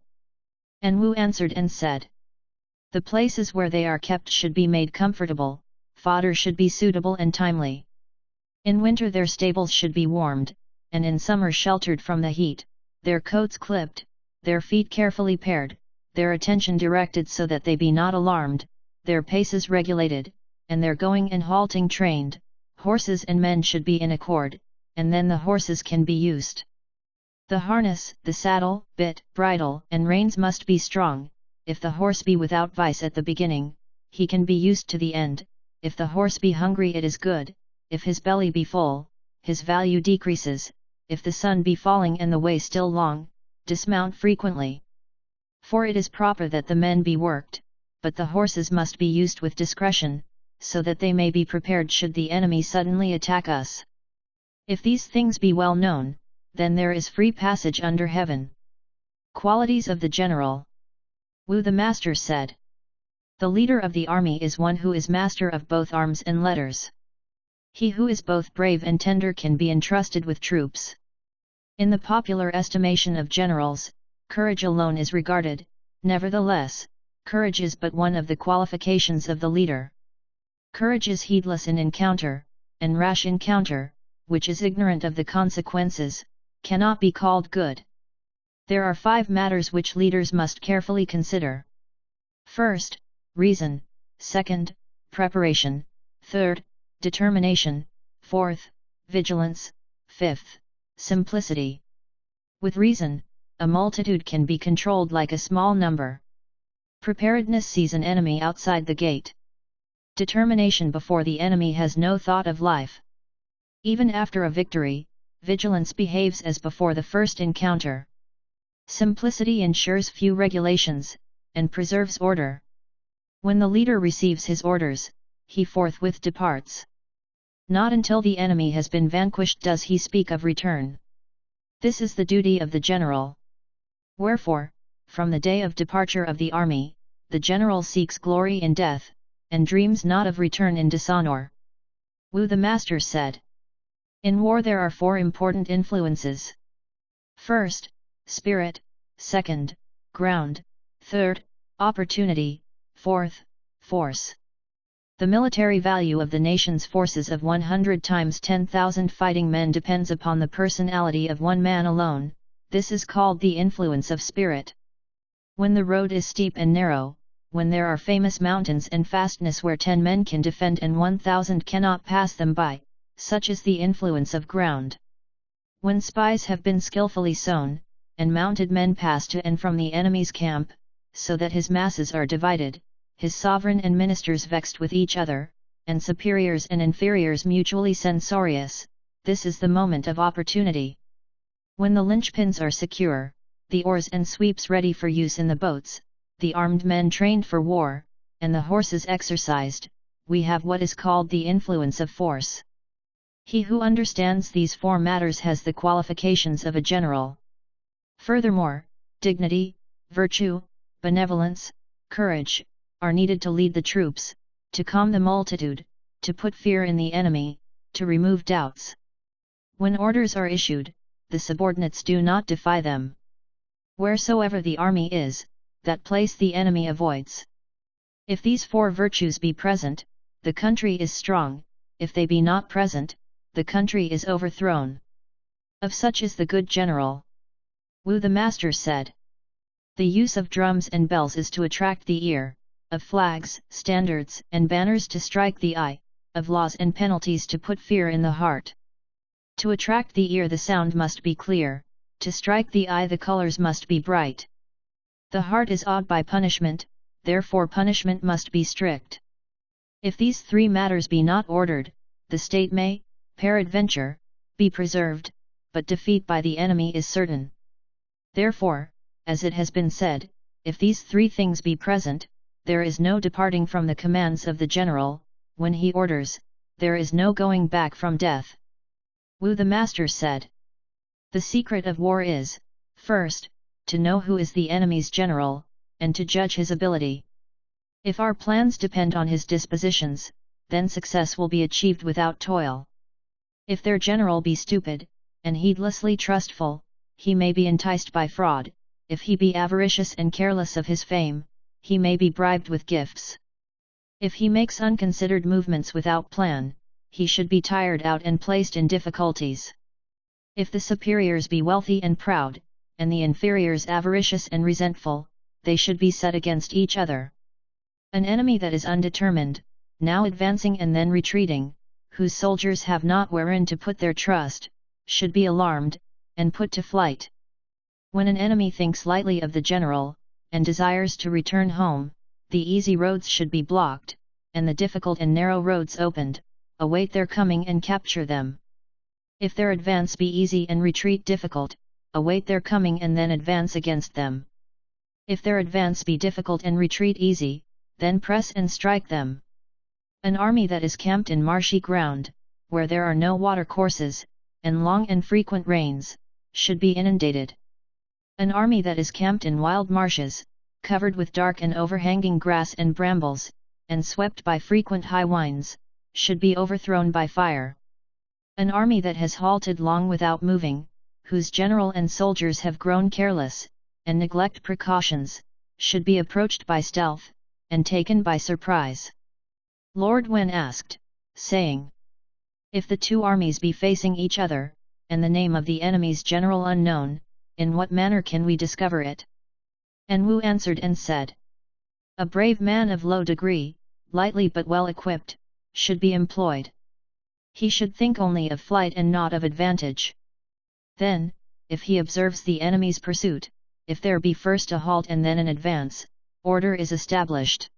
And Wu answered and said, the places where they are kept should be made comfortable, fodder should be suitable and timely. In winter their stables should be warmed, and in summer sheltered from the heat, their coats clipped, their feet carefully paired, their attention directed so that they be not alarmed, their paces regulated, and their going and halting trained. Horses and men should be in accord, and then the horses can be used. The harness, the saddle, bit, bridle, and reins must be strong. If the horse be without vice at the beginning, he can be used to the end. If the horse be hungry, it is good. If his belly be full, his value decreases. If the sun be falling and the way still long, dismount frequently. For it is proper that the men be worked, but the horses must be used with discretion, so that they may be prepared should the enemy suddenly attack us. If these things be well known, then there is free passage under heaven. Qualities of the general. Wu the Master said. The leader of the army is one who is master of both arms and letters. He who is both brave and tender can be entrusted with troops. In the popular estimation of generals, courage alone is regarded. Nevertheless, courage is but one of the qualifications of the leader. Courage is heedless in encounter, and rash encounter, which is ignorant of the consequences, cannot be called good. There are 5 matters which leaders must carefully consider. First, reason; second, preparation; third, determination; fourth, vigilance; fifth, simplicity. With reason, a multitude can be controlled like a small number. Preparedness sees an enemy outside the gate. Determination before the enemy has no thought of life. Even after a victory, vigilance behaves as before the first encounter. Simplicity ensures few regulations, and preserves order. When the leader receives his orders, he forthwith departs. Not until the enemy has been vanquished does he speak of return. This is the duty of the general. Wherefore, from the day of departure of the army, the general seeks glory in death, and dreams not of return in dishonor. Wu the Master said. In war there are 4 important influences. First, spirit; second, ground; third, opportunity; fourth, force. The military value of the nation's forces of 100 times 10,000 fighting men depends upon the personality of one man alone. This is called the influence of spirit. When the road is steep and narrow, when there are famous mountains and fastnesses where 10 men can defend and 1,000 cannot pass them by, such is the influence of ground. When spies have been skillfully sown, and mounted men pass to and from the enemy's camp, so that his masses are divided, his sovereign and ministers vexed with each other, and superiors and inferiors mutually censorious, this is the moment of opportunity. When the linchpins are secure, the oars and sweeps ready for use in the boats, the armed men trained for war, and the horses exercised, we have what is called the influence of force. He who understands these 4 matters has the qualifications of a general. Furthermore, dignity, virtue, benevolence, courage, are needed to lead the troops, to calm the multitude, to put fear in the enemy, to remove doubts. When orders are issued, the subordinates do not defy them. Wheresoever the army is, that place the enemy avoids. If these 4 virtues be present, the country is strong; if they be not present, the country is overthrown. Of such is the good general. Wu the Master said. The use of drums and bells is to attract the ear, of flags, standards, and banners to strike the eye, of laws and penalties to put fear in the heart. To attract the ear the sound must be clear, to strike the eye the colors must be bright. The heart is awed by punishment, therefore punishment must be strict. If these 3 matters be not ordered, the state may, peradventure, be preserved, but defeat by the enemy is certain. Therefore, as it has been said, if these 3 things be present, there is no departing from the commands of the general; when he orders, there is no going back from death. Wu the Master said. The secret of war is, first, to know who is the enemy's general, and to judge his ability. If our plans depend on his dispositions, then success will be achieved without toil. If their general be stupid, and heedlessly trustful, he may be enticed by fraud; if he be avaricious and careless of his fame, he may be bribed with gifts. If he makes unconsidered movements without plan, he should be tired out and placed in difficulties. If the superiors be wealthy and proud, and the inferiors avaricious and resentful, they should be set against each other. An enemy that is undetermined, now advancing and then retreating, whose soldiers have not wherein to put their trust, should be alarmed, and put to flight. When an enemy thinks lightly of the general, and desires to return home, the easy roads should be blocked, and the difficult and narrow roads opened, await their coming and capture them. If their advance be easy and retreat difficult, await their coming and then advance against them. If their advance be difficult and retreat easy, then press and strike them. An army that is camped in marshy ground, where there are no watercourses, and long and frequent rains, should be inundated. An army that is camped in wild marshes, covered with dark and overhanging grass and brambles, and swept by frequent high winds, should be overthrown by fire. An army that has halted long without moving, whose general and soldiers have grown careless, and neglect precautions, should be approached by stealth, and taken by surprise. Lord Wen asked, saying, if the two armies be facing each other, and the name of the enemy's general unknown, in what manner can we discover it? And Wu answered and said, a brave man of low degree, lightly but well equipped, should be employed. He should think only of flight and not of advantage. Then, if he observes the enemy's pursuit, if there be first a halt and then an advance, order is established.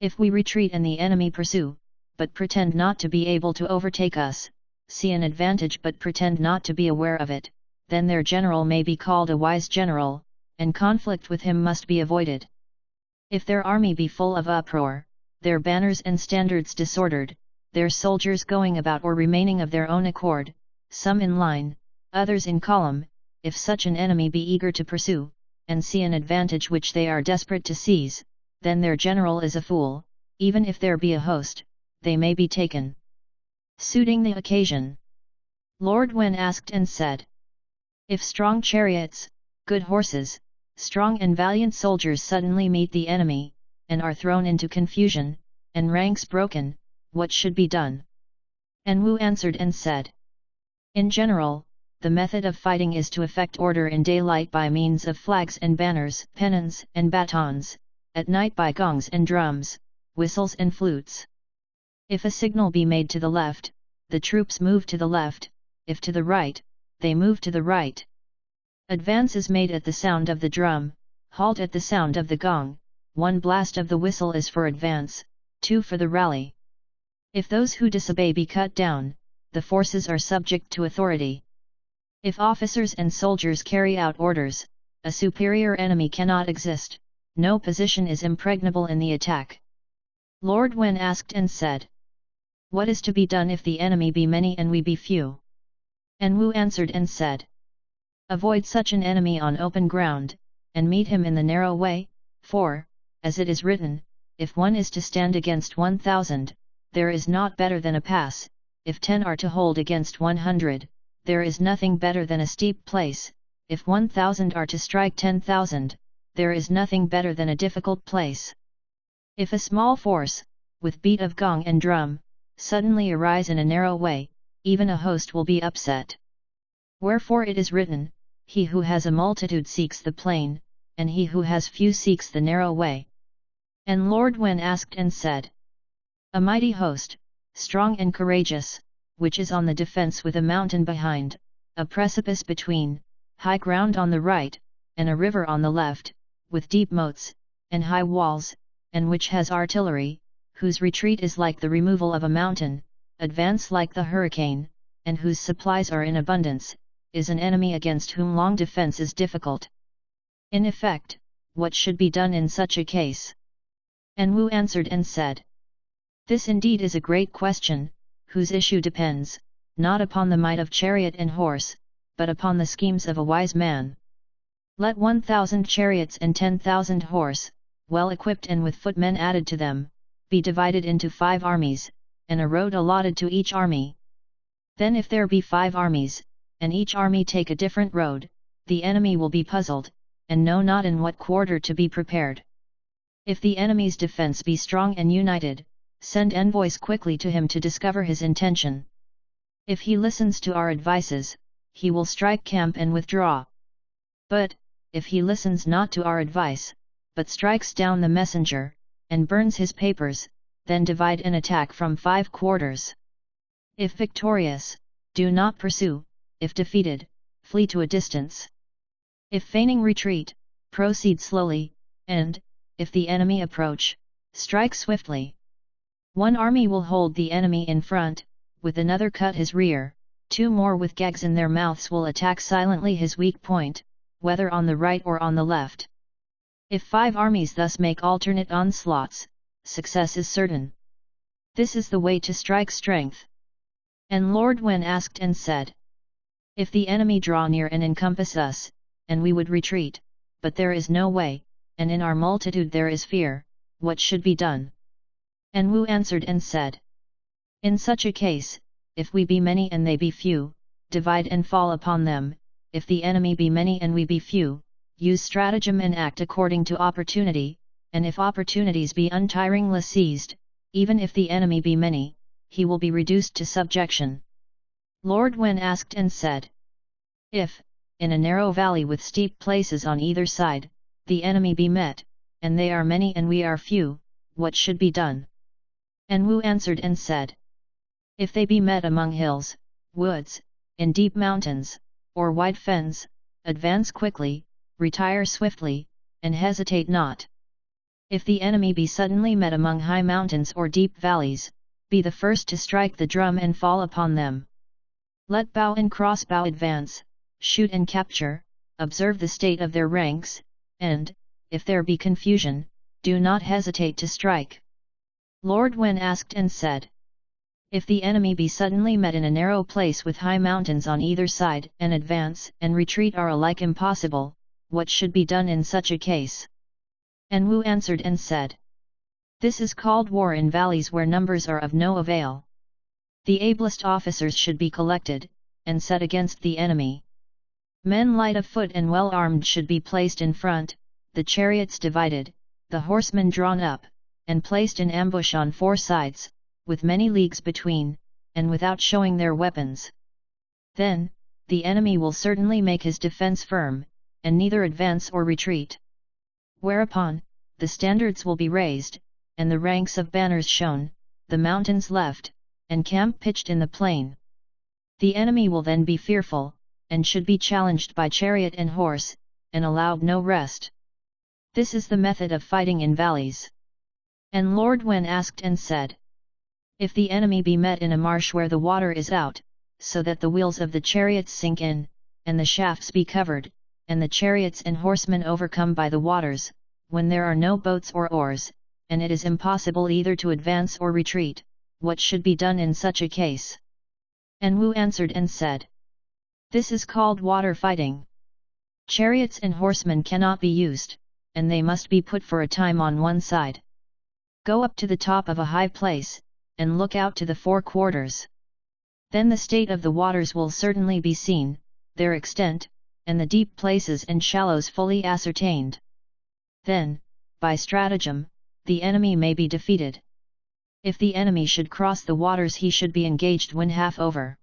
If we retreat and the enemy pursue, but pretend not to be able to overtake us, see an advantage but pretend not to be aware of it, then their general may be called a wise general, and conflict with him must be avoided. If their army be full of uproar, their banners and standards disordered, their soldiers going about or remaining of their own accord, some in line, others in column, if such an enemy be eager to pursue, and see an advantage which they are desperate to seize, then their general is a fool; even if there be a host, they may be taken. Suiting the occasion. Lord Wen asked and said, if strong chariots, good horses, strong and valiant soldiers suddenly meet the enemy, and are thrown into confusion, and ranks broken, what should be done? And Wu answered and said, in general, the method of fighting is to effect order in daylight by means of flags and banners, pennons and batons, at night by gongs and drums, whistles and flutes. If a signal be made to the left, the troops move to the left; if to the right, they move to the right. Advance is made at the sound of the drum, halt at the sound of the gong, one blast of the whistle is for advance, two for the rally. If those who disobey be cut down, the forces are subject to authority. If officers and soldiers carry out orders, a superior enemy cannot exist, no position is impregnable in the attack. Lord Wen asked and said, what is to be done if the enemy be many and we be few? And Wu answered and said, avoid such an enemy on open ground, and meet him in the narrow way, for, as it is written, if one is to stand against 1,000, there is naught better than a pass; if 10 are to hold against 100, there is nothing better than a steep place; if 1,000 are to strike 10,000, there is nothing better than a difficult place. If a small force, with beat of gong and drum, suddenly arise in a narrow way, even a host will be upset. Wherefore it is written, he who has a multitude seeks the plain, and he who has few seeks the narrow way. And Lord Wen asked and said, a mighty host, strong and courageous, which is on the defense with a mountain behind, a precipice between, high ground on the right, and a river on the left, with deep moats, and high walls, and which has artillery, whose retreat is like the removal of a mountain, advance like the hurricane, and whose supplies are in abundance, is an enemy against whom long defense is difficult. In effect, what should be done in such a case? And Wu answered and said, this indeed is a great question, whose issue depends, not upon the might of chariot and horse, but upon the schemes of a wise man. Let 1,000 chariots and 10,000 horse, well equipped and with footmen added to them, be divided into 5 armies, and a road allotted to each army. Then if there be 5 armies, and each army take a different road, the enemy will be puzzled, and know not in what quarter to be prepared. If the enemy's defense be strong and united, send envoys quickly to him to discover his intention. If he listens to our advices, he will strike camp and withdraw. But, if he listens not to our advice, but strikes down the messenger, and burns his papers, then divide and attack from 5 quarters. If victorious, do not pursue; if defeated, flee to a distance. If feigning retreat, proceed slowly, and, if the enemy approach, strike swiftly. One army will hold the enemy in front, with another cut his rear, 2 more with gags in their mouths will attack silently his weak point, whether on the right or on the left. If 5 armies thus make alternate onslaughts, success is certain. This is the way to strike strength. And Lord Wen asked and said, if the enemy draw near and encompass us, and we would retreat, but there is no way, and in our multitude there is fear, what should be done? And Wu answered and said, in such a case, if we be many and they be few, divide and fall upon them; if the enemy be many and we be few, use stratagem and act according to opportunity, and if opportunities be untiringly seized, even if the enemy be many, he will be reduced to subjection. Lord Wen asked and said, if, in a narrow valley with steep places on either side, the enemy be met, and they are many and we are few, what should be done? And Wu answered and said, if they be met among hills, woods, in deep mountains, or wide fens, advance quickly, retire swiftly, and hesitate not. If the enemy be suddenly met among high mountains or deep valleys, be the first to strike the drum and fall upon them. Let bow and crossbow advance, shoot and capture, observe the state of their ranks, and, if there be confusion, do not hesitate to strike. Lord Wen asked and said, if the enemy be suddenly met in a narrow place with high mountains on either side, and advance and retreat are alike impossible, what should be done in such a case? And Wu answered and said, this is called war in valleys where numbers are of no avail. The ablest officers should be collected, and set against the enemy. Men light of foot and well armed should be placed in front, the chariots divided, the horsemen drawn up, and placed in ambush on 4 sides, with many leagues between, and without showing their weapons. Then, the enemy will certainly make his defense firm, and neither advance or retreat. Whereupon, the standards will be raised, and the ranks of banners shown, the mountains left, and camp pitched in the plain. The enemy will then be fearful, and should be challenged by chariot and horse, and allowed no rest. This is the method of fighting in valleys. And Lord Wen asked and said, if the enemy be met in a marsh where the water is out, so that the wheels of the chariots sink in, and the shafts be covered, and the chariots and horsemen overcome by the waters, when there are no boats or oars, and it is impossible either to advance or retreat, what should be done in such a case? And Wu answered and said, this is called water fighting. Chariots and horsemen cannot be used, and they must be put for a time on one side. Go up to the top of a high place, and look out to the 4 quarters. Then the state of the waters will certainly be seen, their extent, and the deep places and shallows fully ascertained. Then, by stratagem, the enemy may be defeated. If the enemy should cross the waters he should be engaged when half over.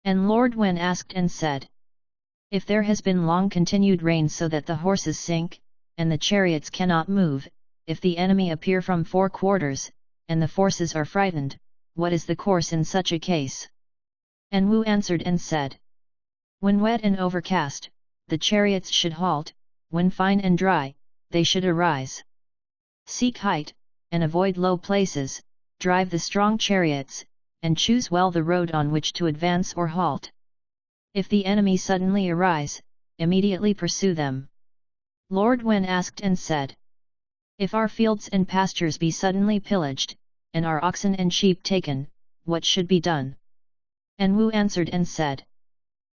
And Lord Wen asked and said, if there has been long continued rain so that the horses sink, and the chariots cannot move, if the enemy appear from 4 quarters, and the forces are frightened, what is the course in such a case? And Wu answered and said, when wet and overcast, the chariots should halt; when fine and dry, they should arise. Seek height, and avoid low places, drive the strong chariots, and choose well the road on which to advance or halt. If the enemy suddenly arise, immediately pursue them. Lord Wen asked and said, if our fields and pastures be suddenly pillaged, and our oxen and sheep taken, what should be done? And Wu answered and said,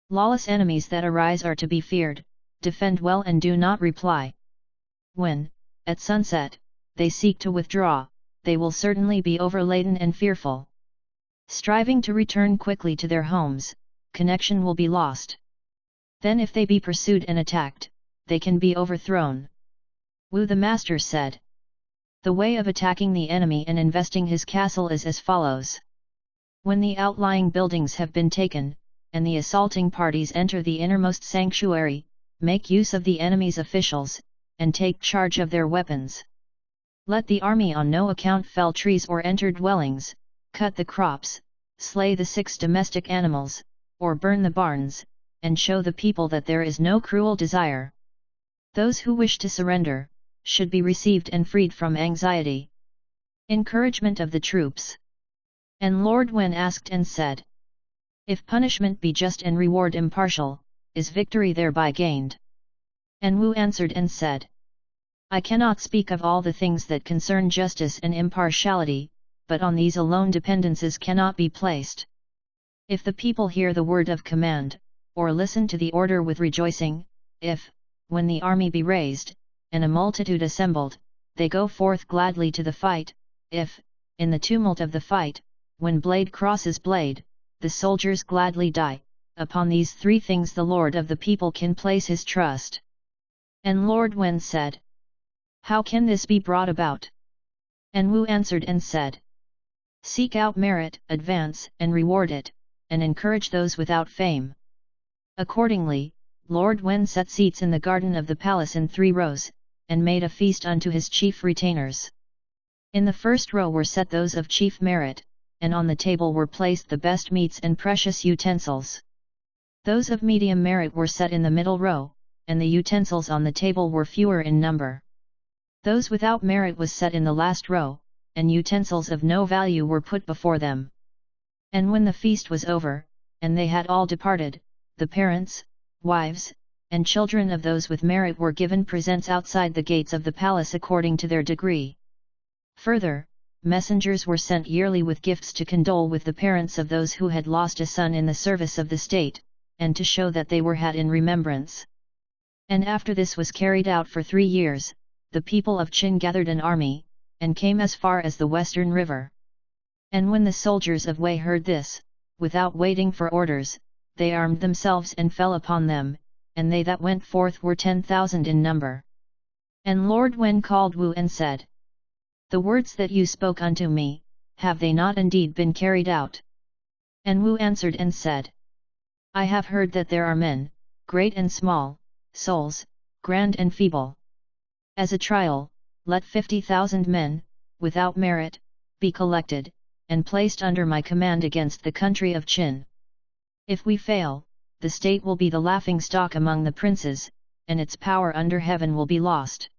lawless enemies that arise are to be feared, defend well and do not reply. When, at sunset, they seek to withdraw, they will certainly be overladen and fearful. Striving to return quickly to their homes, connection will be lost. Then if they be pursued and attacked, they can be overthrown. Wu the master said. The way of attacking the enemy and investing his castle is as follows. When the outlying buildings have been taken, and the assaulting parties enter the innermost sanctuary, make use of the enemy's officials, and take charge of their weapons. Let the army on no account fell trees or enter dwellings, cut the crops, slay the 6 domestic animals, or burn the barns, and show the people that there is no cruel desire. Those who wish to surrender, should be received and freed from anxiety. Encouragement of the troops. And Lord Wen asked and said, if punishment be just and reward impartial, is victory thereby gained? And Wu answered and said, I cannot speak of all the things that concern justice and impartiality, but on these alone dependences cannot be placed. If the people hear the word of command, or listen to the order with rejoicing, if, when the army be raised, and a multitude assembled, they go forth gladly to the fight, if, in the tumult of the fight, when blade crosses blade, the soldiers gladly die, upon these 3 things the Lord of the people can place his trust. And Lord Wen said, how can this be brought about? And Wu answered and said, seek out merit, advance and reward it, and encourage those without fame. Accordingly, Lord Wen set seats in the garden of the palace in 3 rows, and made a feast unto his chief retainers. In the first row were set those of chief merit, and on the table were placed the best meats and precious utensils. Those of medium merit were set in the middle row, and the utensils on the table were fewer in number. Those without merit was set in the last row, and utensils of no value were put before them. And when the feast was over, and they had all departed, the parents, wives, and children of those with merit were given presents outside the gates of the palace according to their degree. Further, messengers were sent yearly with gifts to condole with the parents of those who had lost a son in the service of the state, and to show that they were had in remembrance. And after this was carried out for 3 years, the people of Qin gathered an army, and came as far as the western river. And when the soldiers of Wei heard this, without waiting for orders, they armed themselves and fell upon them, and they that went forth were 10,000 in number. And Lord Wen called Wu and said, the words that you spoke unto me, have they not indeed been carried out? And Wu answered and said, I have heard that there are men, great and small, souls, grand and feeble. As a trial, let 50,000 men, without merit, be collected, and placed under my command against the country of Qin. If we fail, the state will be the laughing-stock among the princes, and its power under heaven will be lost.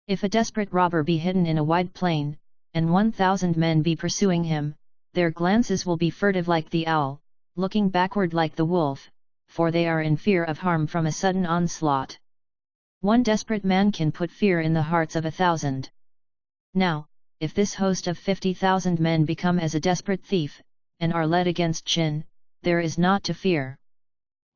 If a desperate robber be hidden in a wide plain, and 1,000 men be pursuing him, their glances will be furtive like the owl, looking backward like the wolf, for they are in fear of harm from a sudden onslaught. One desperate man can put fear in the hearts of 1,000. Now, if this host of 50,000 men become as a desperate thief, and are led against Qin, there is naught to fear.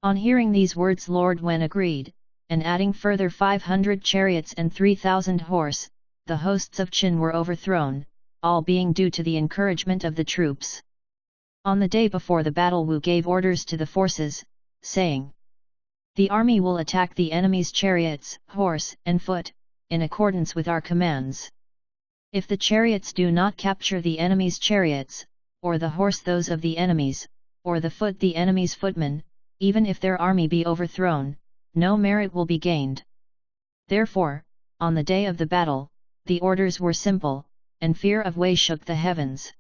On hearing these words Lord Wen agreed, and adding further 500 chariots and 3,000 horse, the hosts of Qin were overthrown, all being due to the encouragement of the troops. On the day before the battle Wu gave orders to the forces, saying, the army will attack the enemy's chariots, horse and foot, in accordance with our commands. If the chariots do not capture the enemy's chariots, or the horse those of the enemies, or the foot the enemy's footmen, even if their army be overthrown, no merit will be gained. Therefore, on the day of the battle, the orders were simple, and fear of Wei shook the heavens.